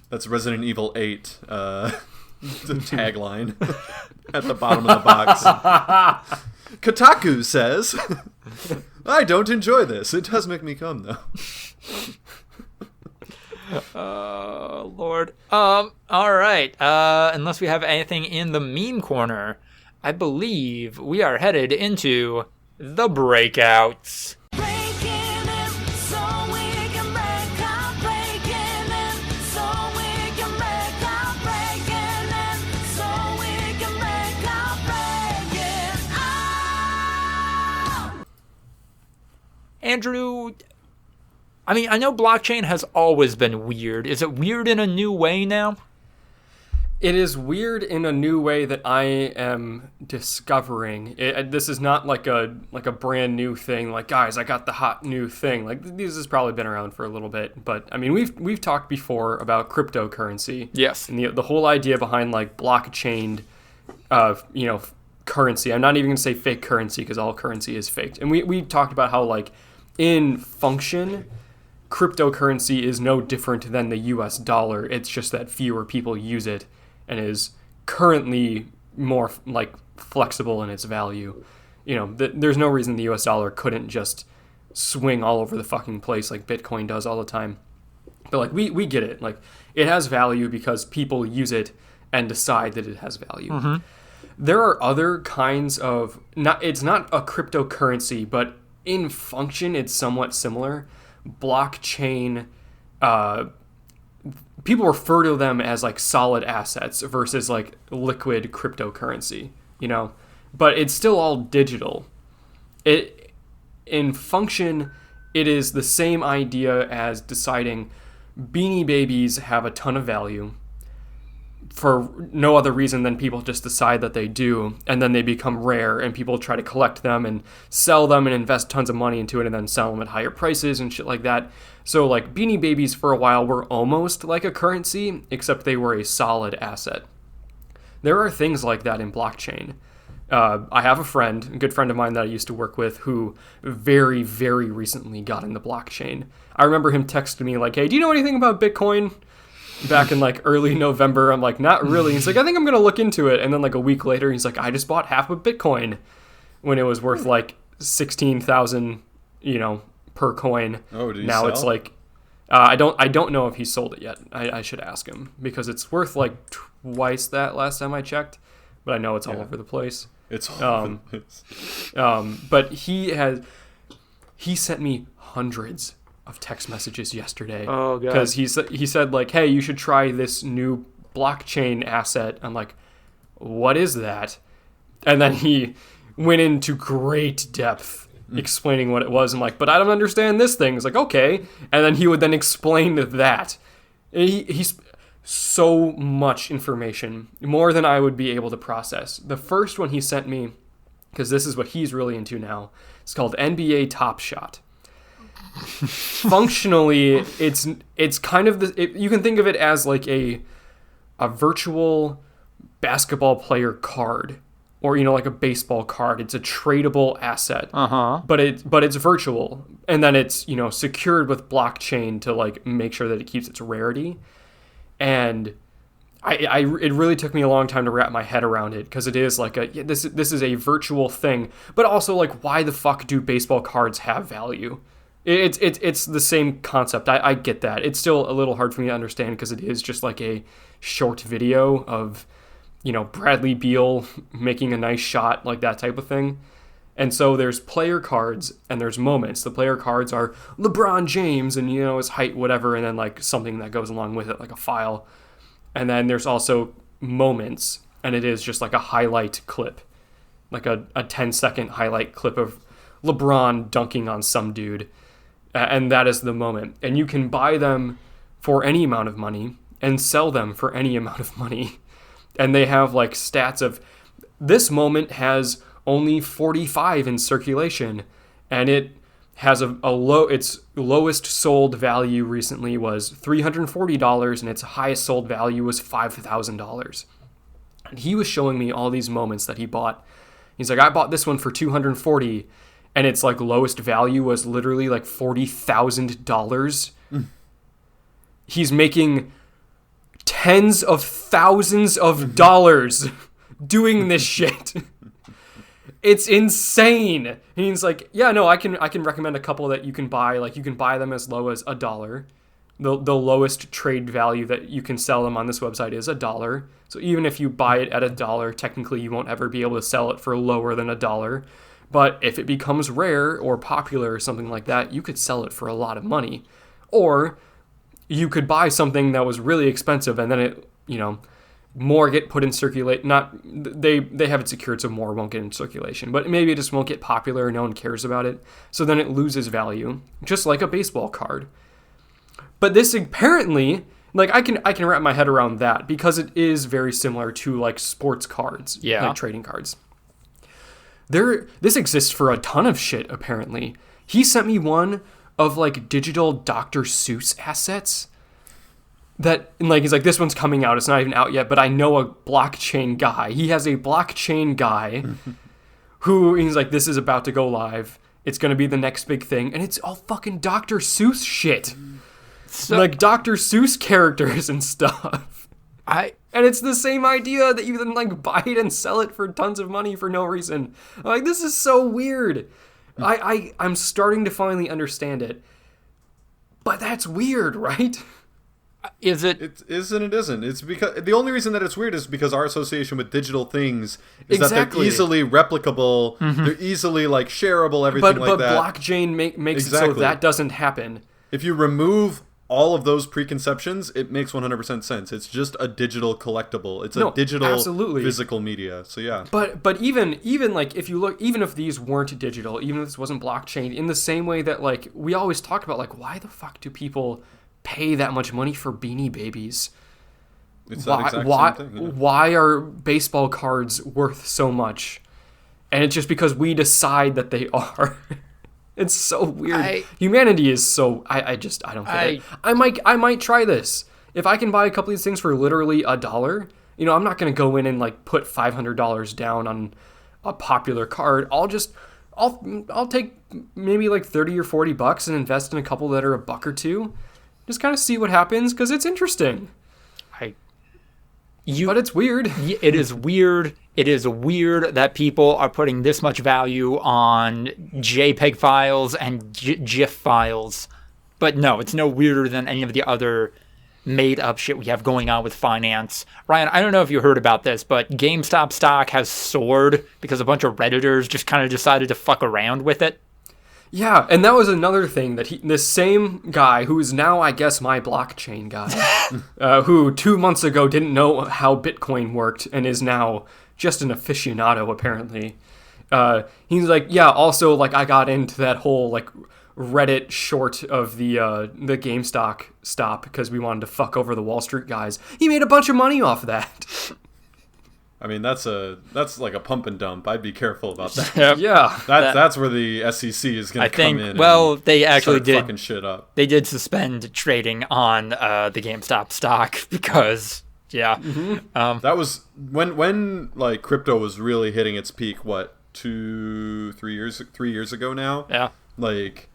Speaker 3: That's Resident Evil 8, the tagline at the bottom of the box. Kotaku says, I don't enjoy this. It does make me come, though.
Speaker 2: Lord. All right. Unless we have anything in the meme corner, I believe we are headed into the breakouts. Andrew, I mean, I know blockchain has always been weird. Is it weird in a new way now?
Speaker 1: It is weird in a new way that I am discovering. This is not like a brand new thing. Like, guys, I got the hot new thing. Like, this has probably been around for a little bit. But I mean, we've talked before about cryptocurrency.
Speaker 2: Yes.
Speaker 1: And the whole idea behind like blockchain, currency. I'm not even gonna say fake currency because all currency is faked. And we talked about how like in function, cryptocurrency is no different than the US dollar. It's just that fewer people use it and is currently more like flexible in its value. There's no reason the US dollar couldn't just swing all over the fucking place like Bitcoin does all the time. But like we get it. Like it has value because people use it and decide that it has value. Mm-hmm. There are other kinds of it's not a cryptocurrency, but in function it's somewhat similar. Blockchain, people refer to them as like solid assets versus like liquid cryptocurrency, but it's still all digital. In function, it is the same idea as deciding Beanie Babies have a ton of value for no other reason than people just decide that they do, and then they become rare, and people try to collect them and sell them and invest tons of money into it and then sell them at higher prices and shit like that. So like Beanie Babies for a while were almost like a currency, except they were a solid asset. There are things like that in blockchain. I have a good friend of mine that I used to work with who very, very recently got into blockchain. I remember him texting me like, hey, do you know anything about Bitcoin? Back in like early November. I'm like, not really. He's like, I think I'm going to look into it. And then like a week later, he's like, I just bought half a Bitcoin when it was worth like 16,000, per coin.
Speaker 3: Oh, did he
Speaker 1: now
Speaker 3: sell?
Speaker 1: It's like, I don't know if he sold it yet. I should ask him because it's worth like twice that last time I checked, but I know it's all over the place.
Speaker 3: It's all over the place.
Speaker 1: But he sent me hundreds of text messages yesterday.
Speaker 2: Oh, God.
Speaker 1: Because he said like, hey, you should try this new blockchain asset. I'm like, what is that? And then he went into great depth explaining what it was. I'm like, but I don't understand this thing. It's like, okay. And then he would then explain that. He's so much information, more than I would be able to process. The first one he sent me, because this is what he's really into now, it's called NBA Top Shot. Functionally, it's kind of you can think of it as like a virtual basketball player card, or like a baseball card. It's a tradable asset, but it's virtual, and then it's secured with blockchain to like make sure that it keeps its rarity. And it really took me a long time to wrap my head around it, because it is like this is a virtual thing, but also like, why the fuck do baseball cards have value? It's the same concept. I get that. It's still a little hard for me to understand because it is just like a short video of, Bradley Beal making a nice shot, like that type of thing. And so there's player cards and there's moments. The player cards are LeBron James and, his height, whatever, and then like something that goes along with it, like a file. And then there's also moments, and it is just like a highlight clip, like a 10-second highlight clip of LeBron dunking on some dude. And that is the moment. And you can buy them for any amount of money and sell them for any amount of money. And they have like stats of this moment has only 45 in circulation. And it has its lowest sold value recently was $340, and its highest sold value was $5,000. And he was showing me all these moments that he bought. He's like, I bought this one for $240. And its like lowest value was literally like $40,000. He's making tens of thousands of dollars doing this shit. It's insane. And he's like, yeah, no, I can recommend a couple that you can buy. Like you can buy them as low as $1, the lowest trade value that you can sell them on this website is $1. So even if you buy it at $1, technically you won't ever be able to sell it for lower than $1. But if it becomes rare or popular or something like that, you could sell it for a lot of money. Or you could buy something that was really expensive and then it, more get put in circulation. Not they have it secured so more won't get in circulation, but maybe it just won't get popular. No one cares about it. So then it loses value, just like a baseball card. But this apparently, like I can wrap my head around that because it is very similar to like sports cards, like trading cards. This exists for a ton of shit, apparently. He sent me one of, like, digital Dr. Seuss assets that, like, he's like, this one's coming out. It's not even out yet, but I know a blockchain guy. He has a blockchain guy who, he's like, this is about to go live. It's going to be the next big thing. And it's all fucking Dr. Seuss shit. So, like, Dr. Seuss characters and stuff. And it's the same idea that you then like buy it and sell it for tons of money for no reason. Like, this is so weird. I'm starting to finally understand it. But that's weird, right?
Speaker 2: Is it?
Speaker 3: It isn't. It isn't. It's because the only reason that it's weird is because our association with digital things is that they're easily replicable. Mm-hmm. They're easily like shareable. Everything like that.
Speaker 1: But blockchain makes it so that doesn't happen.
Speaker 3: If you remove all of those preconceptions, it makes 100% sense. It's just a digital collectible. It's a digital physical media. So yeah.
Speaker 1: But even like if you look, even if these weren't digital, even if this wasn't blockchain, in the same way that like we always talk about, like why the fuck do people pay that much money for Beanie Babies?
Speaker 3: It's that exact same thing. Yeah.
Speaker 1: Why are baseball cards worth so much? And it's just because we decide that they are. It's so weird. Humanity is so... I don't get it. I might try this. If I can buy a couple of these things for literally $1, I'm not going to go in and like put $500 down on a popular card. I'll take maybe like 30 or 40 bucks and invest in a couple that are a buck or two. Just kind of see what happens because it's interesting. But it's weird.
Speaker 2: It is weird. It is weird that people are putting this much value on JPEG files and GIF files. But no, it's no weirder than any of the other made-up shit we have going on with finance. Ryan, I don't know if you heard about this, but GameStop stock has soared because a bunch of Redditors just kind of decided to fuck around with it.
Speaker 1: Yeah, and that was another thing that this same guy, who is now, I guess, my blockchain guy, who 2 months ago didn't know how Bitcoin worked and is now just an aficionado, apparently. He's like, yeah, also, like, I got into that whole, like, Reddit short of the GameStop stop because we wanted to fuck over the Wall Street guys. He made a bunch of money off of that.
Speaker 3: I mean, that's like a pump and dump. I'd be careful about that.
Speaker 1: Yeah.
Speaker 3: That's where the SEC is going to come in.
Speaker 2: Well, they actually did
Speaker 3: fucking shit up.
Speaker 2: They did suspend trading on the GameStop stock because, yeah.
Speaker 1: Mm-hmm.
Speaker 3: That was when like crypto was really hitting its peak. What, 3 years ago now?
Speaker 2: Yeah.
Speaker 3: Like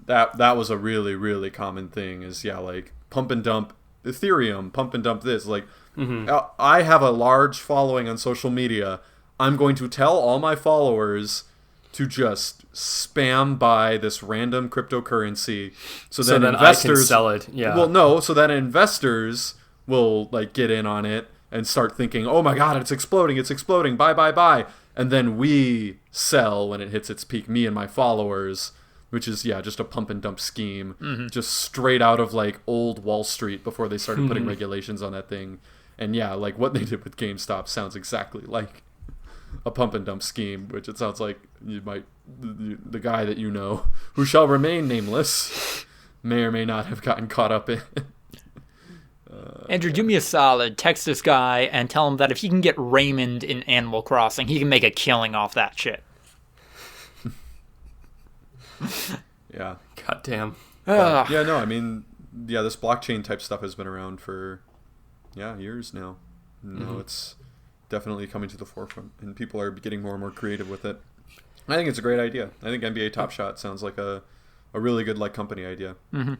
Speaker 3: that was a really, really common thing. Is like pump and dump Ethereum, pump and dump this, like. Mm-hmm. I have a large following on social media. I'm going to tell all my followers to just spam buy this random cryptocurrency so then investors
Speaker 1: I can sell it. Yeah.
Speaker 3: Well, no, so that investors will like get in on it and start thinking, "Oh my god, it's exploding. Buy." And then we sell when it hits its peak, me and my followers, which is just a pump and dump scheme, just straight out of like old Wall Street before they started putting regulations on that thing. And like what they did with GameStop sounds exactly like a pump and dump scheme, which it sounds like the guy that who shall remain nameless, may or may not have gotten caught up in.
Speaker 2: Andrew, do me a solid. Text this guy and tell him that if he can get Raymond in Animal Crossing, he can make a killing off that shit.
Speaker 3: Yeah.
Speaker 1: Goddamn.
Speaker 3: No, I mean, this blockchain type stuff has been around for years now. It's definitely coming to the forefront, and people are getting more and more creative with it. I think it's a great idea. I think NBA Top Shot sounds like a really good like company idea.
Speaker 2: Mm-hmm.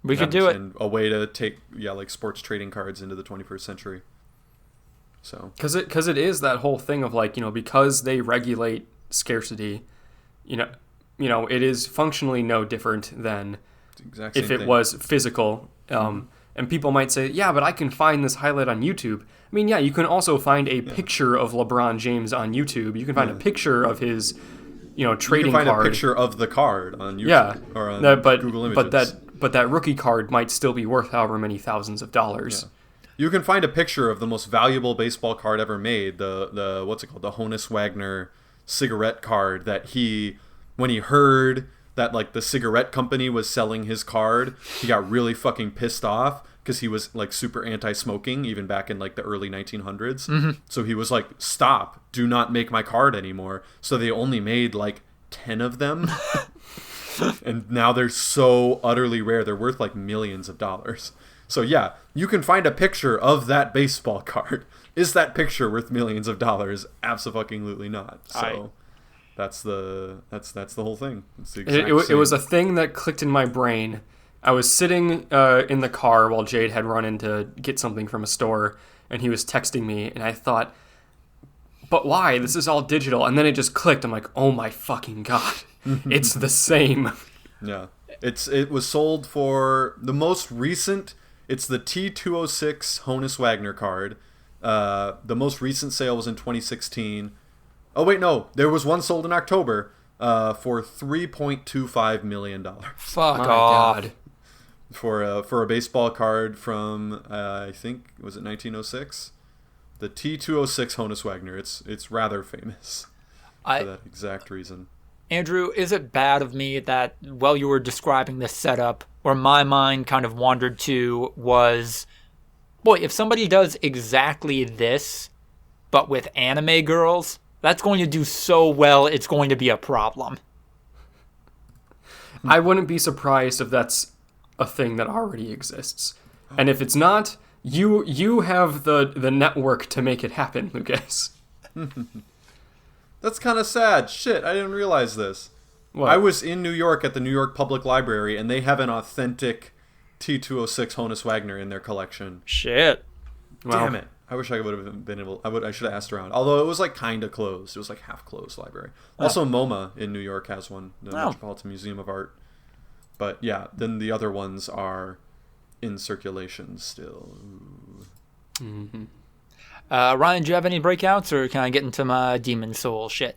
Speaker 2: We could do it.
Speaker 3: And a way to take like sports trading cards into the 21st century. So
Speaker 1: because it is that whole thing of like because they regulate scarcity, it is functionally no different than if it was physical And people might say, yeah, but I can find this highlight on YouTube. I mean, yeah, you can also find a picture of LeBron James on YouTube. You can find a picture of his, trading card.
Speaker 3: You can find a picture of the card on YouTube.
Speaker 1: Yeah,
Speaker 3: or on Google
Speaker 1: Images. But that rookie card might still be worth however many thousands of dollars.
Speaker 3: Yeah. You can find a picture of the most valuable baseball card ever made, the what's it called, the Honus Wagner cigarette card that when he heard that like the cigarette company was selling his card, he got really fucking pissed off because he was like super anti-smoking even back in like the early 1900s.
Speaker 2: Mm-hmm.
Speaker 3: So he was like, stop, do not make my card anymore. So they only made like 10 of them. And now they're so utterly rare. They're worth like millions of dollars. So yeah, you can find a picture of that baseball card. Is that picture worth millions of dollars? Absolutely not. So that's the whole thing.
Speaker 1: It was a thing that clicked in my brain. I was sitting in the car while Jade had run in to get something from a store, and he was texting me, and I thought, but why? This is all digital. And then it just clicked. I'm like, oh my fucking God. It's the same.
Speaker 3: Yeah. It was sold for the most recent. It's the T206 Honus Wagner card. The most recent sale was in 2016. Oh, wait, no. There was one sold in October for $3.25 million.
Speaker 2: Fuck off.
Speaker 1: God.
Speaker 3: For a baseball card from, I think, was it 1906? The T206 Honus Wagner. It's rather famous for that exact reason.
Speaker 2: Andrew, is it bad of me that while you were describing this setup, where my mind kind of wandered to was, boy, if somebody does exactly this, but with anime girls, that's going to do so well, it's going to be a problem.
Speaker 1: I wouldn't be surprised if that's a thing that already exists. And if it's not, you have the network to make it happen, Lucas.
Speaker 3: That's kind of sad. Shit, I didn't realize this.
Speaker 1: What?
Speaker 3: I was in New York at the New York Public Library, and they have an authentic T206 Honus Wagner in their collection.
Speaker 2: Shit.
Speaker 3: Damn it. I wish I would have been able... I should have asked around. Although it was like kind of closed. It was like half closed library. Also, MoMA in New York has one. The Metropolitan Museum of Art. But yeah, then the other ones are in circulation still.
Speaker 1: Mm-hmm.
Speaker 2: Ryan, do you have any breakouts, or can I get into my Demon Soul shit?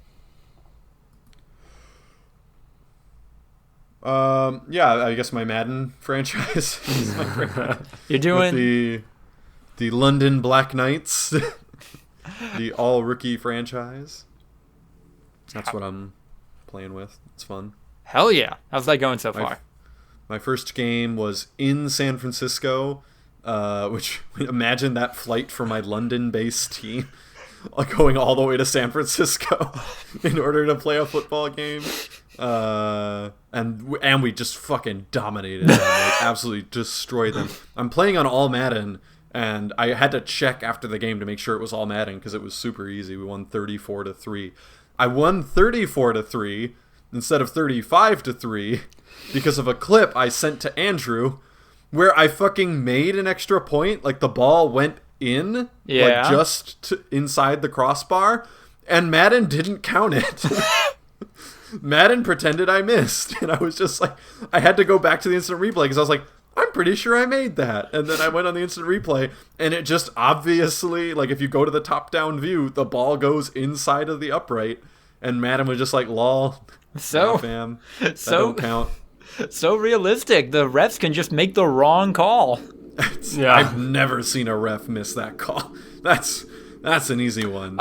Speaker 3: Yeah, I guess my Madden franchise is my breakout.
Speaker 2: You're doing...
Speaker 3: With the London Black Knights, the all-rookie franchise. That's what I'm playing with. It's fun.
Speaker 2: Hell yeah. How's that going so far?
Speaker 3: My first game was in San Francisco, which, imagine that flight for my London-based team, going all the way to San Francisco in order to play a football game. And we just fucking dominated them, like absolutely destroyed them. I'm playing on all Madden, and I had to check after the game to make sure it was all Madden because it was super easy. We won 34-3. I won 34-3 instead of 35-3 because of a clip I sent to Andrew where I fucking made an extra point. Like the ball went in, like just inside the crossbar, and Madden didn't count it. Madden pretended I missed, and I was just like, I had to go back to the instant replay because I was like, I'm pretty sure I made that. And then I went on the instant replay, and it just obviously, like, if you go to the top-down view, the ball goes inside of the upright, and Madden was just like, lol,
Speaker 2: so
Speaker 3: fam, that don't count.
Speaker 2: So realistic. The refs can just make the wrong call.
Speaker 1: Yeah.
Speaker 3: I've never seen a ref miss that call. That's an easy one.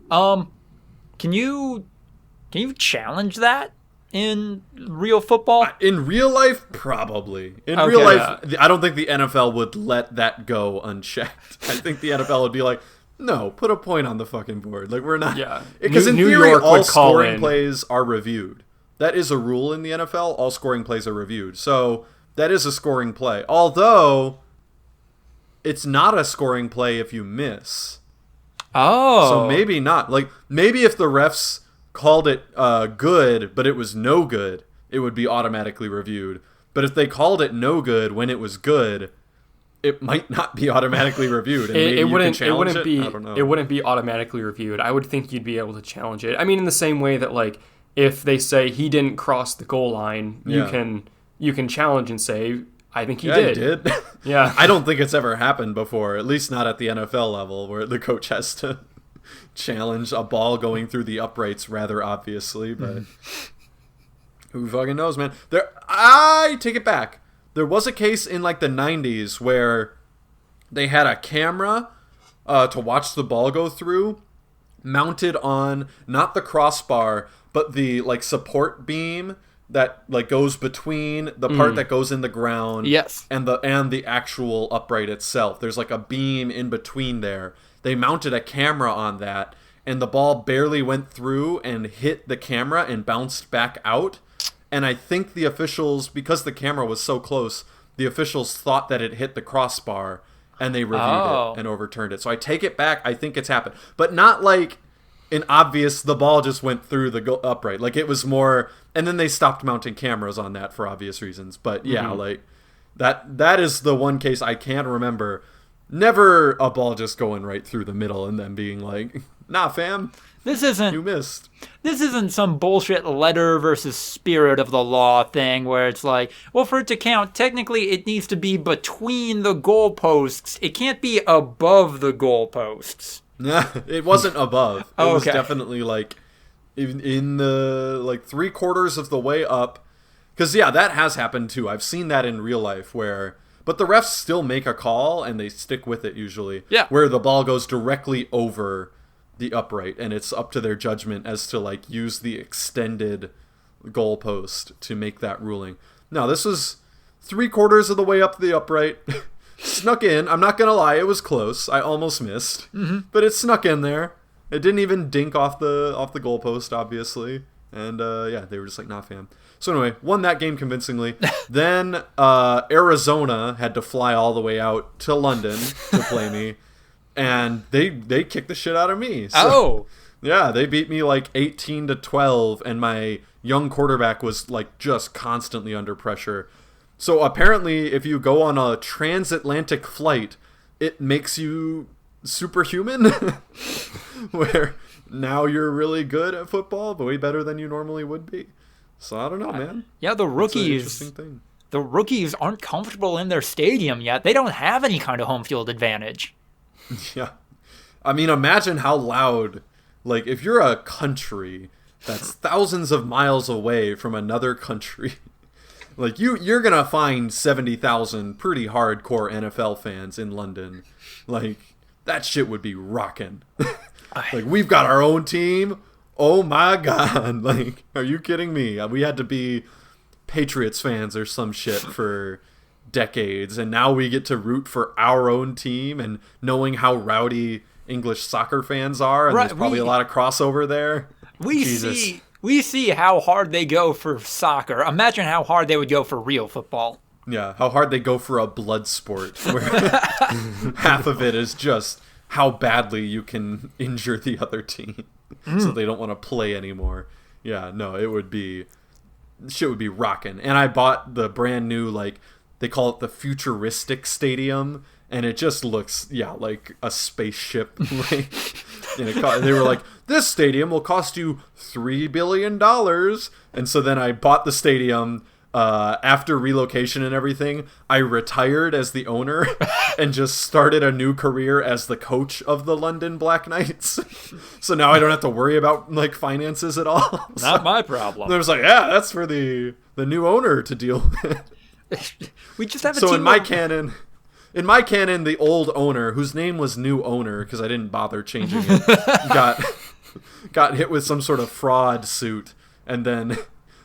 Speaker 2: Can you challenge that in real football?
Speaker 3: In real life, probably. In real life, I don't think the NFL would let that go unchecked. I think the NFL would be like, no, put a point on the fucking board. Like, we're not...
Speaker 1: Yeah.
Speaker 3: Because in
Speaker 1: New
Speaker 3: theory,
Speaker 1: York
Speaker 3: all
Speaker 1: would call
Speaker 3: scoring
Speaker 1: in.
Speaker 3: plays are reviewed. That is a rule in the NFL. All scoring plays are reviewed. So, that is a scoring play. Although, it's not a scoring play if you miss.
Speaker 2: Oh.
Speaker 3: So, maybe not. Like, maybe if the refs called it good, but it was no good, it would be automatically reviewed. But if they called it no good when it was good, it might not be automatically reviewed. And maybe
Speaker 1: It wouldn't be.
Speaker 3: I don't know.
Speaker 1: It wouldn't be automatically reviewed. I would think you'd be able to challenge it. I mean, in the same way that, like, if they say he didn't cross the goal line, you can challenge and say, I think he
Speaker 3: He
Speaker 1: did.
Speaker 3: did.
Speaker 1: Yeah.
Speaker 3: I don't think it's ever happened before, at least not at the NFL level, where the coach has to challenge a ball going through the uprights rather obviously, but who fucking knows, man. I take it back. There was a case in like the 90s where they had a camera to watch the ball go through, mounted on not the crossbar, but the like support beam that like goes between the part that goes in the ground
Speaker 2: Yes.
Speaker 3: and the actual upright itself. There's like a beam in between there. They mounted a camera on that, and the ball barely went through and hit the camera and bounced back out. And I think the officials, because the camera was so close, the officials thought that it hit the crossbar, and they reviewed it and overturned it. So I take it back. I think it's happened. But not like an obvious, the ball just went through the upright. Like, it was more, and then they stopped mounting cameras on that for obvious reasons. But yeah, like, that is the one case I can remember. Never a ball just going right through the middle and then being like, nah, fam, you missed.
Speaker 2: This isn't some bullshit letter versus spirit of the law thing where it's like, well, for it to count, technically it needs to be between the goalposts. It can't be above the goalposts.
Speaker 3: Nah, it wasn't above. It was
Speaker 2: Okay.
Speaker 3: definitely like in the like 3/4 of the way up. Because yeah, that has happened too. I've seen that in real life where, but the refs still make a call and they stick with it usually.
Speaker 2: Yeah.
Speaker 3: Where the ball goes directly over the upright, and it's up to their judgment as to like use the extended goalpost to make that ruling. No, this was 3/4 of the way up the upright. Snuck in. I'm not gonna lie, it was close. I almost missed, but it snuck in there. It didn't even dink off the goalpost, obviously. And yeah, they were just like, nah, fam. So anyway, won that game convincingly. Then Arizona had to fly all the way out to London to play me, and they kicked the shit out of me. So, yeah, they beat me like 18-12, and my young quarterback was like just constantly under pressure. So apparently, if you go on a transatlantic flight, it makes you superhuman, where now you're really good at football, but way better than you normally would be. So I don't know, man.
Speaker 2: Yeah, the
Speaker 3: It's an
Speaker 2: rookies.
Speaker 3: interesting thing.
Speaker 2: The rookies aren't comfortable in their stadium yet. They don't have any kind of home field advantage.
Speaker 3: Yeah. I mean, imagine how loud, like, if you're a country that's thousands of miles away from another country, like, you're gonna find 70,000 pretty hardcore NFL fans in London. Like, that shit would be rocking. Like, we've got our own team. Oh my god. Like, are you kidding me? We had to be Patriots fans or some shit for decades, and now we get to root for our own team, and knowing how rowdy English soccer fans are, and there's probably a lot of crossover there.
Speaker 2: We see how hard they go for soccer. Imagine how hard they would go for real football.
Speaker 3: Yeah, how hard they go for a blood sport, where half of it is just how badly you can injure the other team, so they don't want to play anymore. Yeah, no, shit would be rocking. And I bought the brand new, like, they call it the futuristic stadium, and it just looks, yeah, like a spaceship. Like, and they were like, this stadium will cost you $3 billion. And so then I bought the stadium. After relocation and everything, I retired as the owner and just started a new career as the coach of the London Black Knights. So now I don't have to worry about, like, finances at all.
Speaker 2: Not my problem.
Speaker 3: I was like, yeah, that's for the new owner to deal with.
Speaker 2: We just have a
Speaker 3: So
Speaker 2: team
Speaker 3: in my canon, the old owner, whose name was New Owner because I didn't bother changing it, got hit with some sort of fraud suit, and then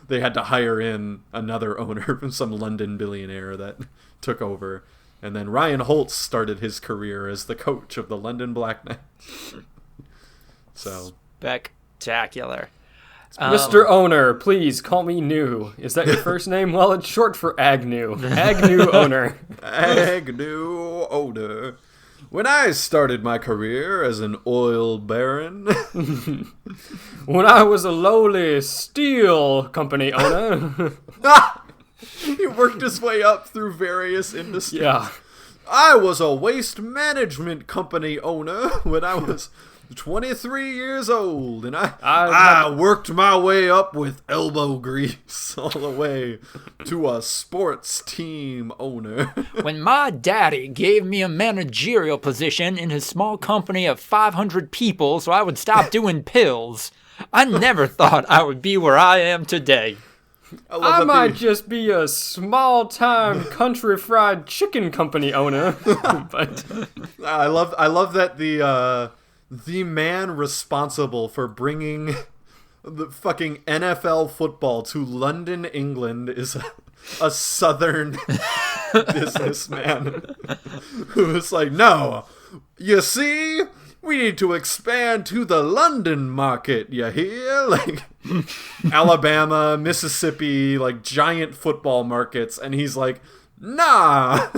Speaker 3: they had to hire in another owner, some London billionaire that took over. And then Ryan Holtz started his career as the coach of the London Black Knights. So
Speaker 2: Spectacular.
Speaker 1: Mr. Owner, please call me New. Is that your first name? Well, it's short for Agnew. Agnew Owner.
Speaker 3: Agnew Owner. When I started my career as an oil baron,
Speaker 1: When I was a lowly steel company owner.
Speaker 3: he worked his way up through various industries.
Speaker 1: Yeah.
Speaker 3: I was a waste management company owner when I was 23 years old, and I worked my way up with elbow grease all the way to a sports team owner.
Speaker 2: When my daddy gave me a managerial position in his small company of 500 people so I would stop doing pills, I never thought I would be where I am today.
Speaker 1: I might just be a small-time country fried chicken company owner. But
Speaker 3: I love that the man responsible for bringing the fucking NFL football to London, England is a southern businessman who is like, no, you see, we need to expand to the London market, you hear? Like, Alabama, Mississippi, like, giant football markets, and he's like, nah,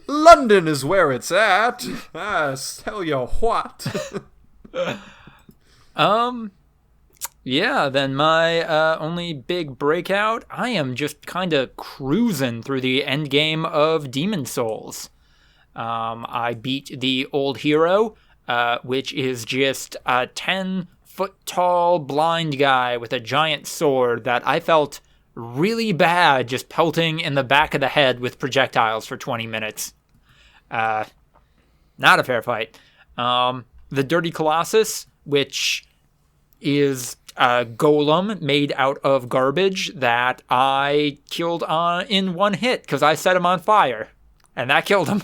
Speaker 3: London is where it's at. I tell you what.
Speaker 2: Yeah, then my only big breakout, I am just kind of cruising through the end game of Demon's Souls. I beat the old hero, which is just a 10-foot-tall blind guy with a giant sword that I felt really bad just pelting in the back of the head with projectiles for 20 minutes. Not a fair fight. The Dirty Colossus, which is a golem made out of garbage that I killed in one hit because I set him on fire, and that killed him.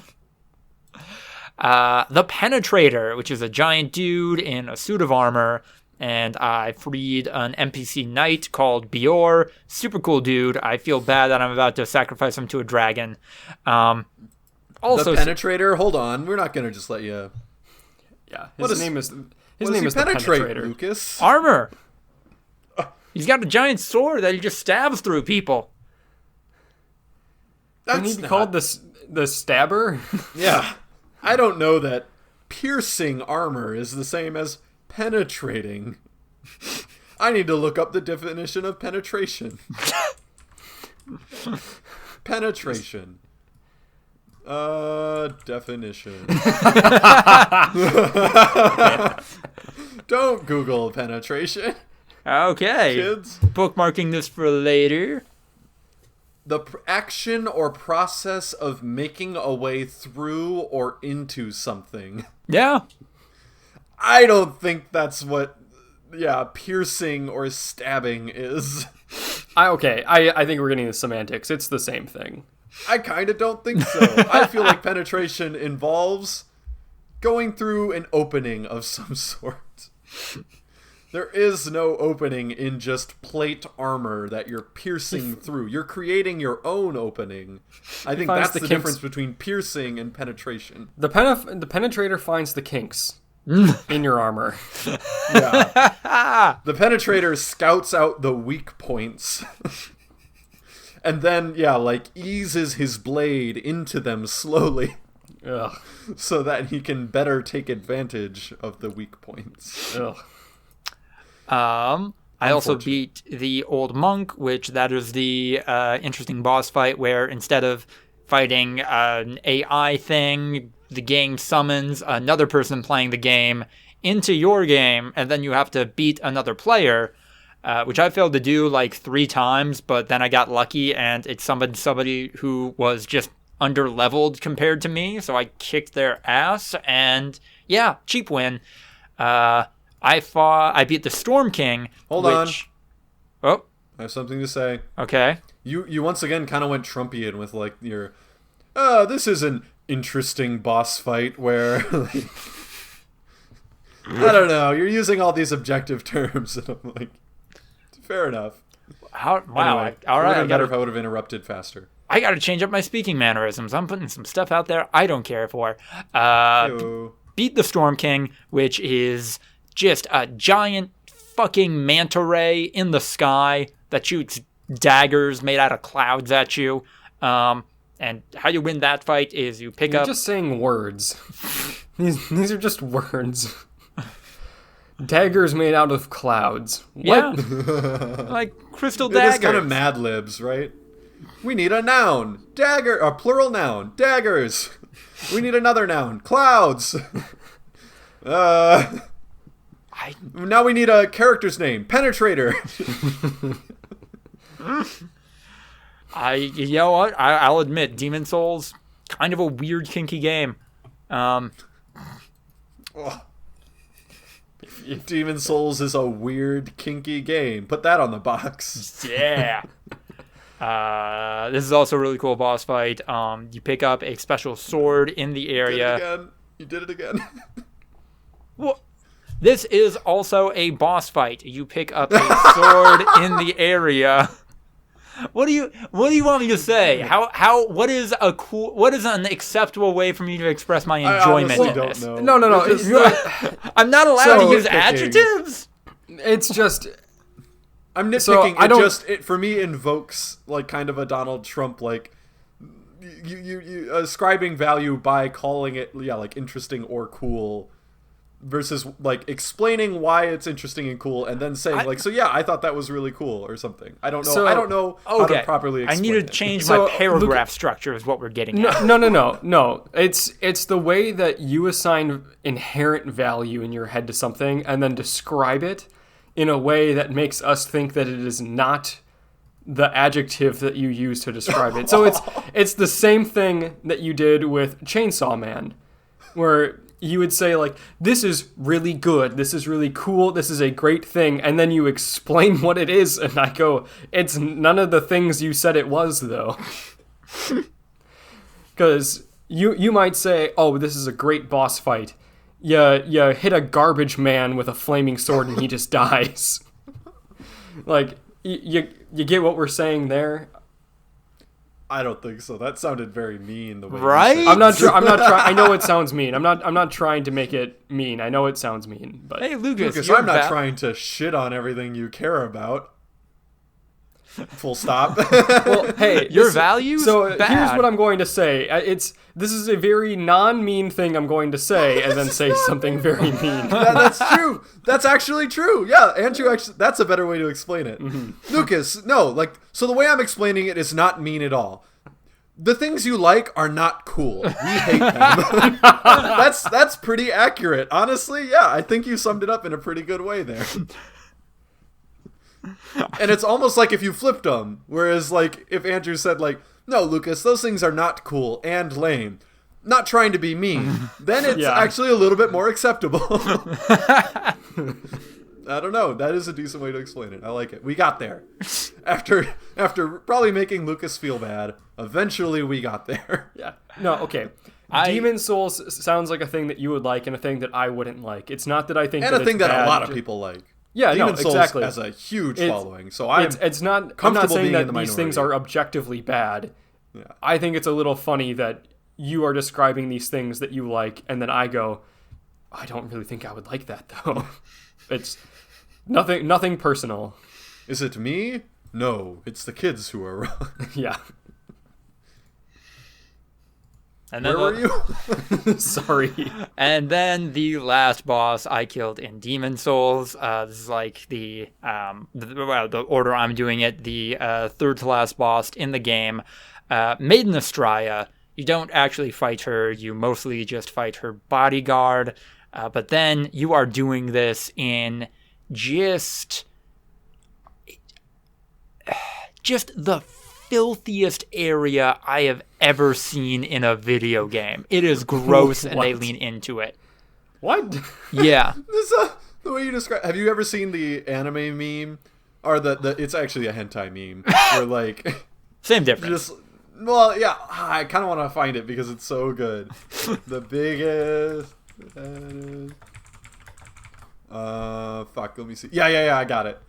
Speaker 2: The Penetrator, which is a giant dude in a suit of armor, and I freed an NPC knight called Bior. Super cool dude. I feel bad that I'm about to sacrifice him to a dragon. Also,
Speaker 3: the Penetrator. Hold on, we're not gonna just let you.
Speaker 1: Yeah, his name is the Penetrator.
Speaker 3: Lucas.
Speaker 2: Armor. He's got a giant sword that he just stabs through people.
Speaker 1: Can he be called the Stabber?
Speaker 3: Yeah. I don't know that piercing armor is the same as penetrating. I need to look up the definition of penetration. Penetration. Definition. Don't Google penetration.
Speaker 2: Okay.
Speaker 3: Kids.
Speaker 2: Bookmarking this for later.
Speaker 3: The action or process of making a way through or into something.
Speaker 2: Yeah.
Speaker 3: I don't think that's what, piercing or stabbing is.
Speaker 1: I think we're getting the semantics. It's the same thing.
Speaker 3: I kind of don't think so. I feel like penetration involves going through an opening of some sort. There is no opening in just plate armor that you're piercing through. You're creating your own opening. I think that's the difference between piercing and penetration.
Speaker 1: The Penetrator finds the kinks in your armor.
Speaker 3: Yeah. The Penetrator scouts out the weak points. And then, eases his blade into them slowly.
Speaker 1: Ugh.
Speaker 3: So that he can better take advantage of the weak points.
Speaker 1: Ugh.
Speaker 2: I also beat the old monk, which that is the interesting boss fight where instead of fighting an AI thing, the game summons another person playing the game into your game, and then you have to beat another player, which I failed to do like 3 times, but then I got lucky and it summoned somebody who was just under-leveled compared to me, so I kicked their ass, and cheap win. I beat the Storm King.
Speaker 3: Hold on.
Speaker 2: Oh.
Speaker 3: I have something to say.
Speaker 2: Okay.
Speaker 3: You once again kind of went Trumpian with like your, this is an interesting boss fight where, I don't know, you're using all these objective terms, and I'm like, fair enough.
Speaker 2: Wow.
Speaker 3: Anyway,
Speaker 2: all right.
Speaker 3: It would have been better if I would have interrupted faster.
Speaker 2: I got to change up my speaking mannerisms. I'm putting some stuff out there I don't care for. Beat the Storm King, which is just a giant fucking manta ray in the sky that shoots daggers made out of clouds at you. And how you win that fight is you pick up...
Speaker 1: You're just saying words. These are just words. Daggers made out of clouds. What?
Speaker 2: Yeah. Like crystal daggers.
Speaker 3: It is kind of Mad Libs, right? We need a noun. Dagger. A plural noun. Daggers. We need another noun. Clouds. Now we need a character's name. Penetrator.
Speaker 2: You know what? I'll admit, Demon Souls, kind of a weird, kinky game.
Speaker 3: Demon Souls is a weird, kinky game. Put that on the box.
Speaker 2: Yeah. This is also a really cool boss fight. You pick up a special sword in the area.
Speaker 3: You did it again.
Speaker 2: Well, this is also a boss fight. You pick up a sword in the area. What do you want me to say? What is an acceptable way for me to express my enjoyment in this?
Speaker 3: Know.
Speaker 1: No.
Speaker 2: I'm not allowed to use adjectives.
Speaker 1: It's just
Speaker 3: I'm nitpicking. So it for me invokes like kind of a Donald Trump like you ascribing value by calling it like interesting or cool. Versus like explaining why it's interesting and cool, and then saying I thought that was really cool or something. I don't know. I don't know how to properly explain
Speaker 2: I need to change my paragraph structure. Is what we're getting at.
Speaker 1: No. It's the way that you assign inherent value in your head to something, and then describe it in a way that makes us think that it is not the adjective that you use to describe it. So it's the same thing that you did with Chainsaw Man, where you would say, like, this is really good, this is really cool, this is a great thing, and then you explain what it is, and I go, it's none of the things you said it was, though. Because you might say, oh, this is a great boss fight. You hit a garbage man with a flaming sword and he just dies. Like, you get what we're saying there?
Speaker 3: I don't think so. That sounded very mean. The way
Speaker 2: right?
Speaker 3: You
Speaker 1: said it. I'm not trying. I know it sounds mean. I'm not trying to make it mean. I know it sounds mean, but
Speaker 2: hey, Lucas,
Speaker 3: I'm not trying to shit on everything you care about. Full stop.
Speaker 1: Well, hey,
Speaker 2: your values.
Speaker 1: So
Speaker 2: bad.
Speaker 1: Here's what I'm going to say. This is a very non-mean thing I'm going to say, and then say something very mean.
Speaker 3: That's true. That's actually true. Yeah, Andrew. Actually, that's a better way to explain it. Mm-hmm. Lucas, no, like so. The way I'm explaining it is not mean at all. The things you like are not cool. We hate them. That's pretty accurate, honestly. Yeah, I think you summed it up in a pretty good way there. And it's almost like if you flipped them. Whereas, like, if Andrew said, like, no, Lucas, those things are not cool and lame. Not trying to be mean. Then it's actually a little bit more acceptable. I don't know. That is a decent way to explain it. I like it. We got there. After probably making Lucas feel bad, eventually we got there.
Speaker 1: Yeah. No, okay. Demon Souls sounds like a thing that you would like and a thing that I wouldn't like. It's not that I think
Speaker 3: and
Speaker 1: that
Speaker 3: a thing
Speaker 1: it's
Speaker 3: that
Speaker 1: bad.
Speaker 3: A lot of people like.
Speaker 1: Yeah,
Speaker 3: Demon Souls
Speaker 1: exactly.
Speaker 3: has a huge following, so
Speaker 1: it's not. I'm not saying that these things are objectively bad.
Speaker 3: Yeah.
Speaker 1: I think it's a little funny that you are describing these things that you like, and then I go, I don't really think I would like that though. It's nothing personal.
Speaker 3: Is it me? No, it's the kids who are wrong.
Speaker 1: Yeah.
Speaker 2: And then
Speaker 3: where were you?
Speaker 1: Sorry.
Speaker 2: And then the last boss I killed in Demon Souls. This is like the order I'm doing it. The third to last boss in the game. Maiden Estrella. You don't actually fight her. You mostly just fight her bodyguard. But then you are doing this in just the filthiest area I have ever seen in a video game. It is gross, and they lean into it.
Speaker 1: What?
Speaker 2: Yeah.
Speaker 3: The way you describe. Have you ever seen the anime meme, or the? It's actually a hentai meme, where like
Speaker 2: same difference.
Speaker 3: Well, yeah. I kind of want to find it because it's so good. The biggest. Fuck. Let me see. Yeah. I got it.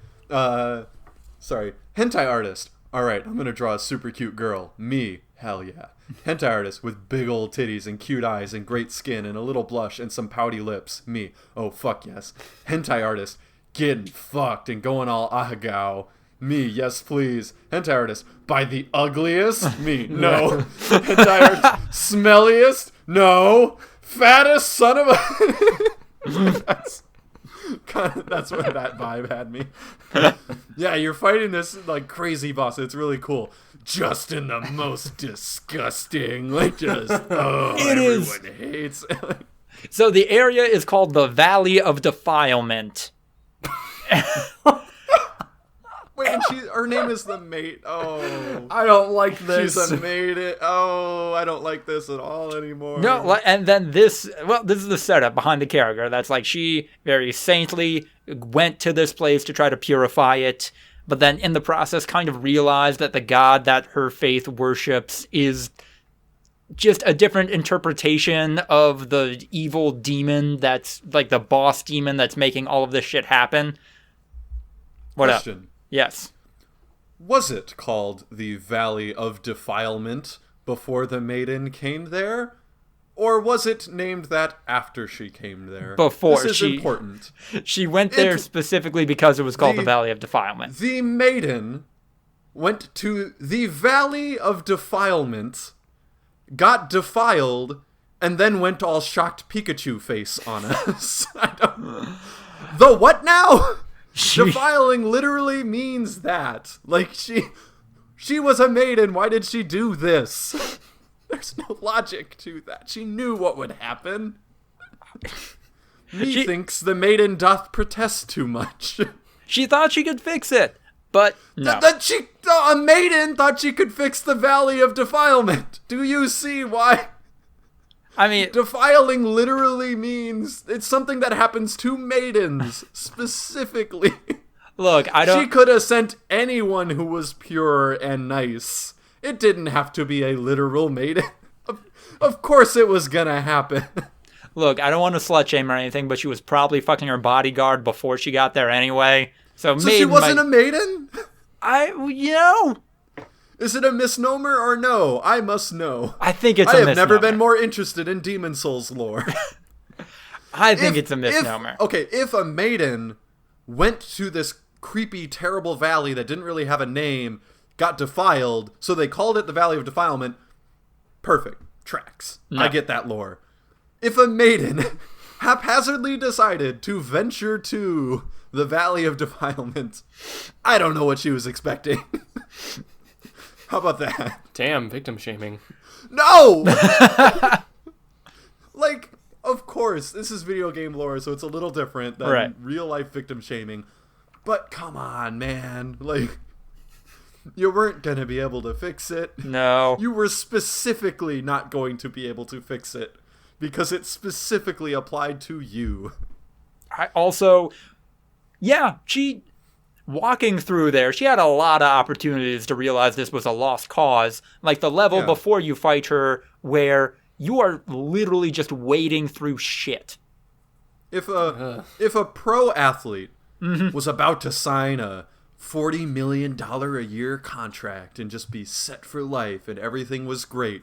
Speaker 3: Sorry. Hentai artist. Alright, I'm gonna draw a super cute girl. Me. Hell yeah. Hentai artist with big old titties and cute eyes and great skin and a little blush and some pouty lips. Me. Oh, fuck yes. Hentai artist. Getting fucked and going all ahagao. Me. Yes, please. Hentai artist. By the ugliest? Me. No. Hentai artist. Smelliest? No. Fattest son of a... That's where that vibe had me. Yeah, you're fighting this like crazy boss. It's really cool. Just in the most disgusting, like just everyone hates.
Speaker 2: So the area is called the Valley of Defilement.
Speaker 3: Wait, and her name is the mate. Oh,
Speaker 1: I don't like this.
Speaker 3: She's a maiden. Oh, I don't like this at all anymore.
Speaker 2: No, and then this is the setup behind the character. That's like she very saintly went to this place to try to purify it, but then in the process kind of realized that the god that her faith worships is just a different interpretation of the evil demon that's like the boss demon that's making all of this shit happen. What
Speaker 3: Question.
Speaker 2: up? Yes.
Speaker 3: Was it called the Valley of Defilement before the maiden came there? Or was it named that after she came there?
Speaker 2: Before.
Speaker 3: This is important.
Speaker 2: She went there specifically because it was called the Valley of Defilement.
Speaker 3: The maiden went to the Valley of Defilement, got defiled, and then went all shocked Pikachu face on us. The what now? Defiling literally means that. Like, she was a maiden. Why did she do this? There's no logic to that. She knew what would happen. Methinks the maiden doth protest too much.
Speaker 2: She thought she could fix it, but no.
Speaker 3: A maiden thought she could fix the Valley of Defilement. Do you see why?
Speaker 2: I mean,
Speaker 3: defiling literally means it's something that happens to maidens specifically.
Speaker 2: Look,
Speaker 3: She could have sent anyone who was pure and nice. It didn't have to be a literal maiden. Of course it was gonna happen.
Speaker 2: Look, I don't want to slut shame or anything, but she was probably fucking her bodyguard before she got there anyway. So
Speaker 3: she wasn't a maiden? Is it a misnomer or no? I must know.
Speaker 2: I think it's a misnomer.
Speaker 3: I have never been more interested in Demon Souls lore.
Speaker 2: I think it's a misnomer.
Speaker 3: If a maiden went to this creepy, terrible valley that didn't really have a name, got defiled, so they called it the Valley of Defilement, perfect. Tracks. No. I get that lore. If a maiden haphazardly decided to venture to the Valley of Defilement, I don't know what she was expecting. How about that?
Speaker 1: Damn, victim shaming.
Speaker 3: No! Like, of course, this is video game lore, so it's a little different than real life victim shaming. But come on, man. Like, you weren't going to be able to fix it.
Speaker 2: No.
Speaker 3: You were specifically not going to be able to fix it because it specifically applied to you.
Speaker 2: Walking through there, she had a lot of opportunities to realize this was a lost cause. Like the level before you fight her where you are literally just wading through shit.
Speaker 3: If a pro athlete was about to sign a $40 million a year contract and just be set for life and everything was great,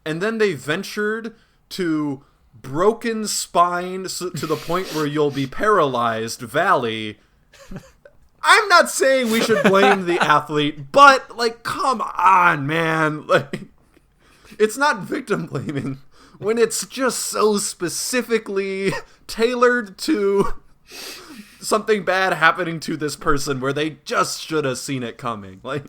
Speaker 3: and then they ventured to broken spine to the point where you'll be paralyzed valley, I'm not saying we should blame the athlete, but, like, come on, man. Like, it's not victim blaming when it's just so specifically tailored to something bad happening to this person where they just should have seen it coming. Like,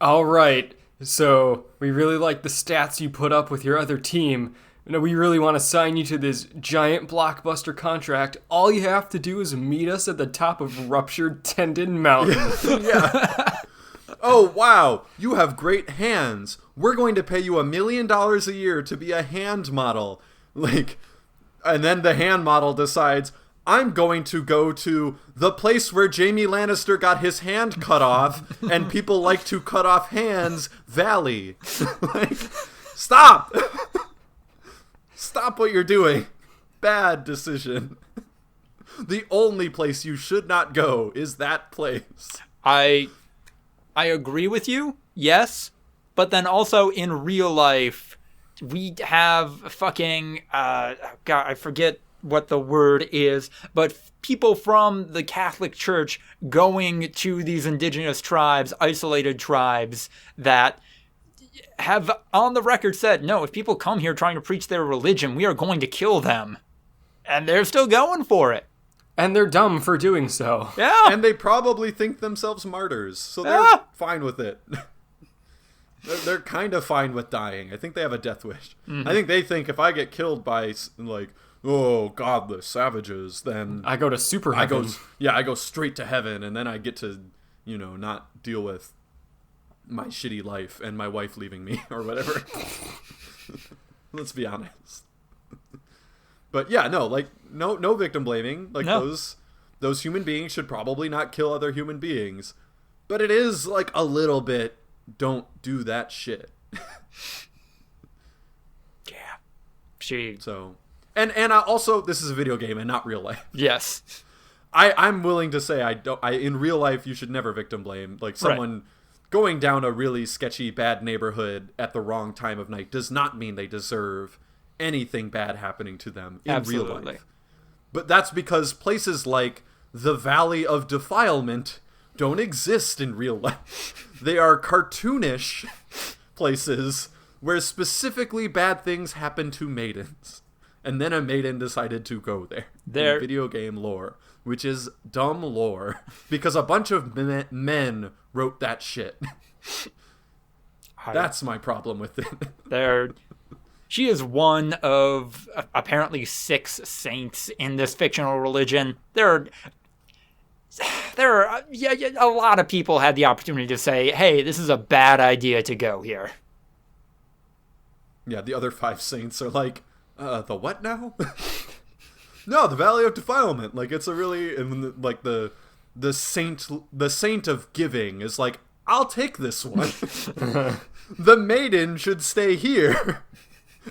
Speaker 1: all right, so we really like the stats you put up with your other team. We really want to sign you to this giant blockbuster contract. All you have to do is meet us at the top of Ruptured Tendon Mountain.
Speaker 3: Yeah. Oh, wow. You have great hands. We're going to pay you $1 million a year to be a hand model. Like, and then the hand model decides, I'm going to go to the place where Jaime Lannister got his hand cut off, and people like to cut off hands, Valley. Like, stop! Stop what you're doing. Bad decision. The only place you should not go is that place.
Speaker 2: I agree with you, yes. But then also in real life, we have fucking, God, I forget what the word is, but people from the Catholic Church going to these indigenous tribes, isolated tribes that have on the record said, no, if people come here trying to preach their religion, we are going to kill them. And they're still going for it.
Speaker 1: And they're dumb for doing so.
Speaker 2: Yeah.
Speaker 3: And they probably think themselves martyrs, so they're fine with it. They're kind of fine with dying. I think they have a death wish. Mm-hmm. I think they think if I get killed by, like, oh, godless savages, then
Speaker 1: I go to super heaven.
Speaker 3: I go straight to heaven, and then I get to, not deal with my shitty life and my wife leaving me or whatever. Let's be honest. But yeah, no, like no victim blaming. Like
Speaker 2: No.
Speaker 3: those human beings should probably not kill other human beings. But it is like a little bit, don't do that shit.
Speaker 2: Yeah.
Speaker 3: So, and also this is a video game and not real life.
Speaker 2: Yes.
Speaker 3: I'm willing to say in real life you should never victim blame. Like someone going down a really sketchy bad neighborhood at the wrong time of night does not mean they deserve anything bad happening to them in real life. But that's because places like the Valley of Defilement don't exist in real life. They are cartoonish places where specifically bad things happen to maidens. And then a maiden decided to go there. In video game lore, which is dumb lore, because a bunch of men wrote that shit. That's my problem with it.
Speaker 2: She is one of apparently 6 saints in this fictional religion. There are a lot of people had the opportunity to say, hey, this is a bad idea to go here.
Speaker 3: Yeah, the other 5 saints are like, the what now? No, the Valley of Defilement. Like, it's a really, like, the saint of giving is like, I'll take this one. The maiden should stay here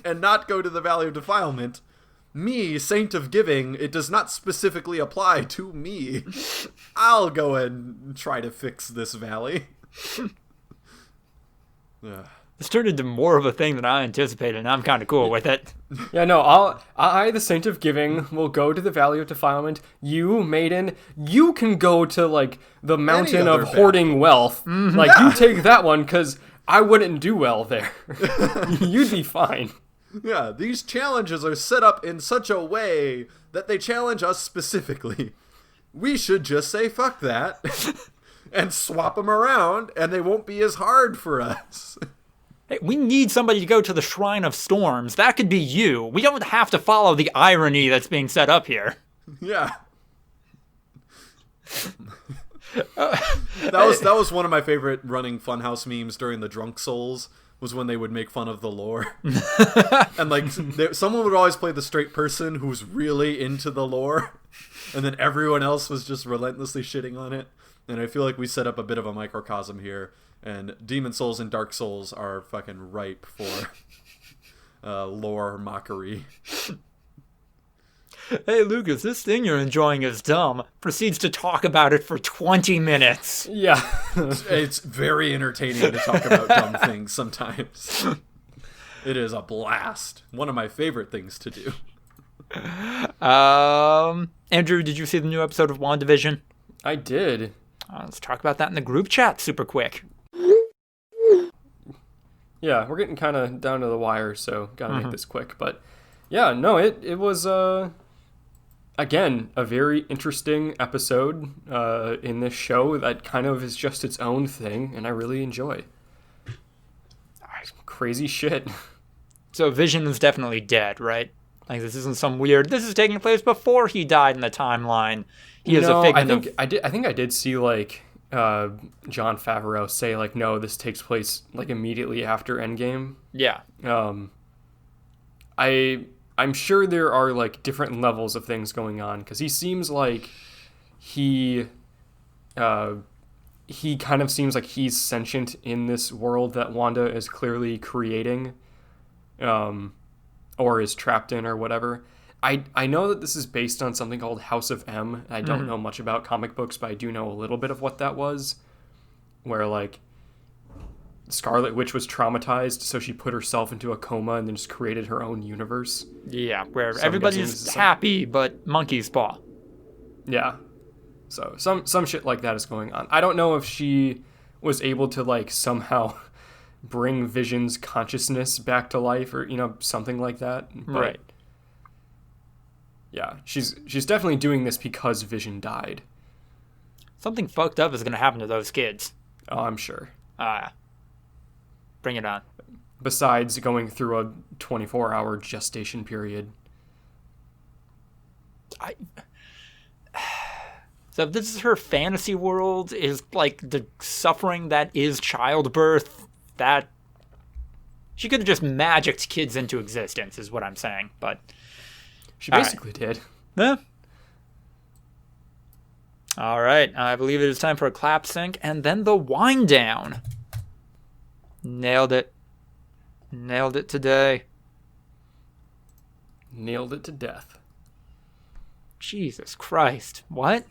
Speaker 3: and not go to the Valley of Defilement. Me, saint of giving, it does not specifically apply to me. I'll go and try to fix this valley.
Speaker 2: This turned into more of a thing than I anticipated, and I'm kind of cool with it.
Speaker 1: Yeah, no, I, the Saint of Giving, will go to the Valley of Defilement. You, maiden, you can go to, like, the Mountain of Hoarding Wealth. Mm-hmm. Like, you take that one, because I wouldn't do well there. You'd be fine.
Speaker 3: Yeah, these challenges are set up in such a way that they challenge us specifically. We should just say fuck that and swap them around, and they won't be as hard for us.
Speaker 2: Hey, we need somebody to go to the Shrine of Storms. That could be you. We don't have to follow the irony that's being set up here.
Speaker 3: Yeah. That was one of my favorite running Funhouse memes during the Drunk Souls, was when they would make fun of the lore. And like someone would always play the straight person who's really into the lore, and then everyone else was just relentlessly shitting on it. And I feel like we set up a bit of a microcosm here, and Demon Souls and Dark Souls are fucking ripe for lore mockery.
Speaker 2: Hey, Lucas, this thing you're enjoying is dumb. Proceeds to talk about it for 20 minutes.
Speaker 1: Yeah.
Speaker 3: It's very entertaining to talk about dumb things sometimes. It is a blast. One of my favorite things to do.
Speaker 2: Andrew, did you see the new episode of WandaVision?
Speaker 1: I did.
Speaker 2: Let's talk about that in the group chat super quick.
Speaker 1: Yeah, we're getting kind of down to the wire, so gotta make this quick. But yeah, no, it was, again, a very interesting episode in this show that kind of is just its own thing, and I really enjoy. Crazy shit.
Speaker 2: So Vision is definitely dead, right? Like, this isn't some weird... This is taking place before he died in the timeline. He is a figment
Speaker 1: I think I did see, like, Jon Favreau say, like, no, this takes place, like, immediately after Endgame.
Speaker 2: Yeah.
Speaker 1: I'm sure there are, like, different levels of things going on, because he seems like he kind of seems like he's sentient in this world that Wanda is clearly creating, or is trapped in, or whatever. I know that this is based on something called House of M. I don't know much about comic books, but I do know a little bit of what that was, where, like, Scarlet Witch was traumatized, so she put herself into a coma and then just created her own universe.
Speaker 2: Yeah, where everybody's happy, but monkey's paw.
Speaker 1: Yeah. So some shit like that is going on. I don't know if she was able to, like, somehow bring Vision's consciousness back to life, or, you know, something like that. But,
Speaker 2: right.
Speaker 1: Yeah, she's definitely doing this because Vision died.
Speaker 2: Something fucked up is going to happen to those kids.
Speaker 1: Oh, I'm sure.
Speaker 2: Bring it on.
Speaker 1: Besides going through a 24-hour gestation period.
Speaker 2: So this is her fantasy world, is like the suffering that is childbirth, that she could have just magicked kids into existence, is what I'm saying. But
Speaker 1: she basically did.
Speaker 2: Yeah. All right, I believe it is time for a clap sync and then the wind down. Nailed it. Nailed it today.
Speaker 1: Nailed it to death.
Speaker 2: Jesus Christ. What?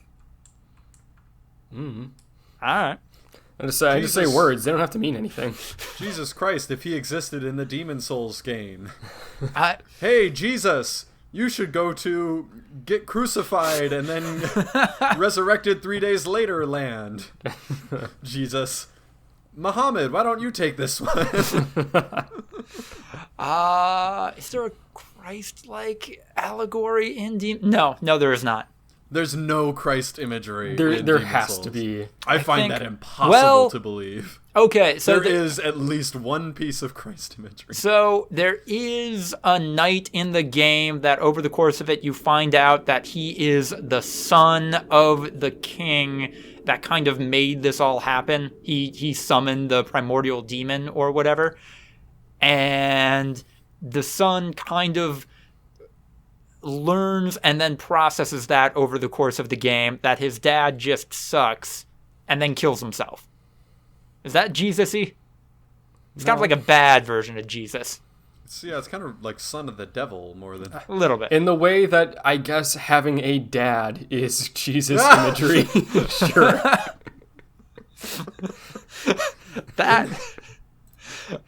Speaker 1: Mm-hmm.
Speaker 2: All right.
Speaker 1: I just say words. They don't have to mean anything.
Speaker 3: Jesus Christ, if he existed in the Demon Souls game.
Speaker 2: I...
Speaker 3: Hey, Jesus, you should go to get crucified and then resurrected 3 days later land. Jesus. Muhammad, why don't you take this one?
Speaker 2: Is there a Christ-like allegory in Demon? No, there is not.
Speaker 3: There's no Christ imagery.
Speaker 1: There has to be.
Speaker 3: I find that impossible to believe.
Speaker 2: Okay, so
Speaker 3: there is at least one piece of Christ imagery.
Speaker 2: So there is a knight in the game that over the course of it you find out that he is the son of the king that kind of made this all happen. He summoned the primordial demon or whatever. And the son kind of learns and then processes that over the course of the game, that his dad just sucks, and then kills himself. Is that Jesus-y? It's kind of like a bad version of Jesus.
Speaker 3: It's kind of like son of the devil more than...
Speaker 2: A little bit.
Speaker 1: In the way that I guess having a dad is Jesus imagery. Sure.
Speaker 2: That...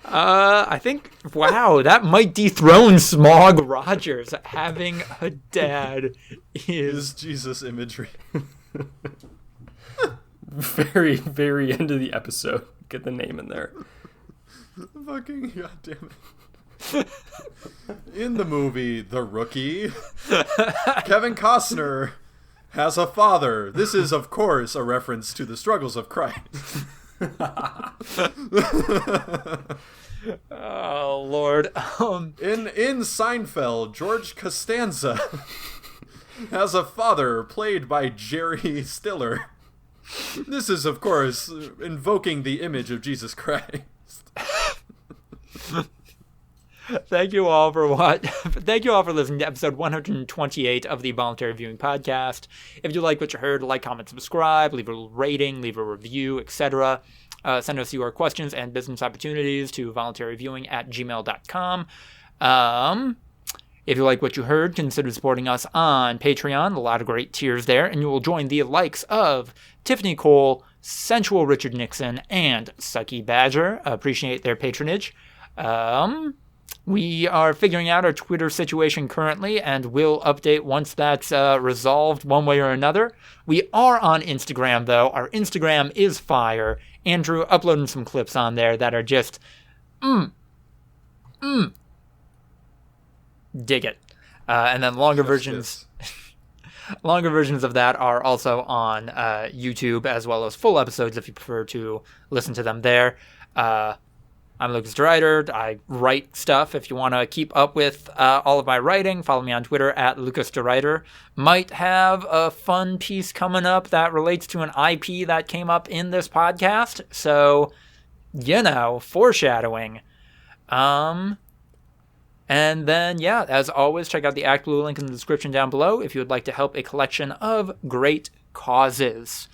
Speaker 2: I think, wow, that might dethrone Smog Rogers. Having a dad is
Speaker 3: Jesus imagery.
Speaker 1: Very, very end of the episode. Get the name in there.
Speaker 3: Fucking goddamn it. In the movie The Rookie, Kevin Costner has a father. This is, of course, a reference to the struggles of Christ.
Speaker 2: Oh Lord.
Speaker 3: In Seinfeld, George Costanza has a father played by Jerry Stiller. This is, of course, invoking the image of Jesus Christ.
Speaker 2: Thank you all for listening to episode 128 of the Voluntary Viewing Podcast. If you like what you heard, like, comment, subscribe, leave a rating, leave a review, etc. Send us your questions and business opportunities to voluntaryviewing@gmail.com. If you like what you heard, consider supporting us on Patreon. A lot of great tiers there, and you will join the likes of Tiffany Cole, Sensual Richard Nixon, and Sucky Badger. Appreciate their patronage. We are figuring out our Twitter situation currently, and we'll update once that's resolved one way or another. We are on Instagram, though. Our Instagram is fire. Andrew uploading some clips on there that are just, dig it. And then longer versions of that are also on YouTube, as well as full episodes if you prefer to listen to them there. I'm Lucas DeRuyter. I write stuff. If you want to keep up with all of my writing, follow me on Twitter at Lucas DeRuyter. Might have a fun piece coming up that relates to an IP that came up in this podcast. So, foreshadowing. And then, as always, check out the ActBlue link in the description down below if you would like to help a collection of great causes.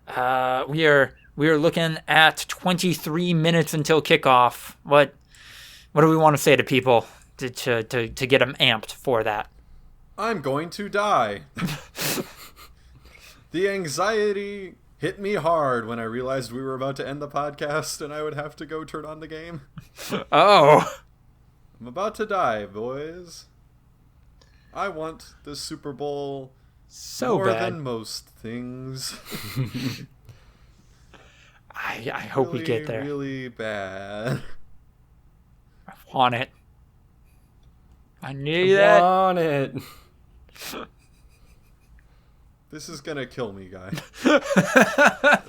Speaker 2: We are looking at 23 minutes until kickoff. What do we want to say to people to get them amped for that?
Speaker 3: I'm going to die. The anxiety hit me hard when I realized we were about to end the podcast and I would have to go turn on the game.
Speaker 2: Oh.
Speaker 3: I'm about to die, boys. I want the Super Bowl more than most things.
Speaker 2: I hope we get there.
Speaker 3: Really bad.
Speaker 2: I want it. I need it.
Speaker 1: Want it.
Speaker 3: This is gonna kill me, guys.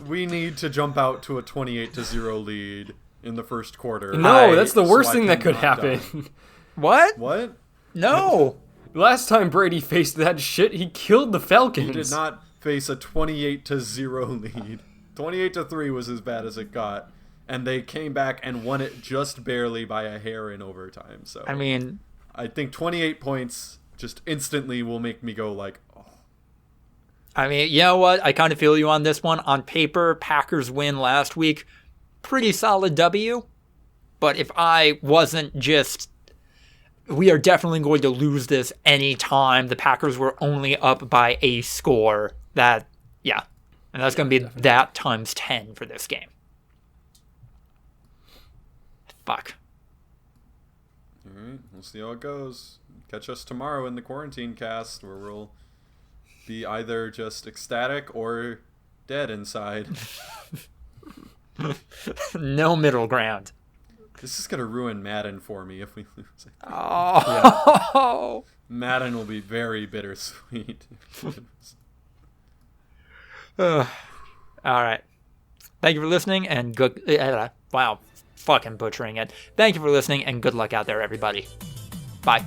Speaker 3: We need to jump out to a 28-0 lead in the first quarter.
Speaker 1: No, that's the worst thing that could happen.
Speaker 2: What?
Speaker 3: What?
Speaker 2: No.
Speaker 1: Last time Brady faced that shit, he killed the Falcons.
Speaker 3: He did not face a 28-0 lead. 28-3 was as bad as it got. And they came back and won it just barely by a hair in overtime. So
Speaker 2: I mean,
Speaker 3: I think 28 points just instantly will make me go like, oh.
Speaker 2: I mean, you know what? I kind of feel you on this one. On paper, Packers win last week. Pretty solid W. But if I wasn't just... We are definitely going to lose this anytime the Packers were only up by a score. And that's going to be that times 10 for this game. Fuck.
Speaker 3: All right, we'll see how it goes. Catch us tomorrow in the quarantine cast, where we'll be either just ecstatic or dead inside.
Speaker 2: No middle ground.
Speaker 3: This is gonna ruin Madden for me if we lose.
Speaker 2: Oh.
Speaker 3: Yeah. Madden will be very bittersweet.
Speaker 2: All right. Thank you for listening, and good. Wow. Fucking butchering it. Thank you for listening, and good luck out there, everybody. Bye.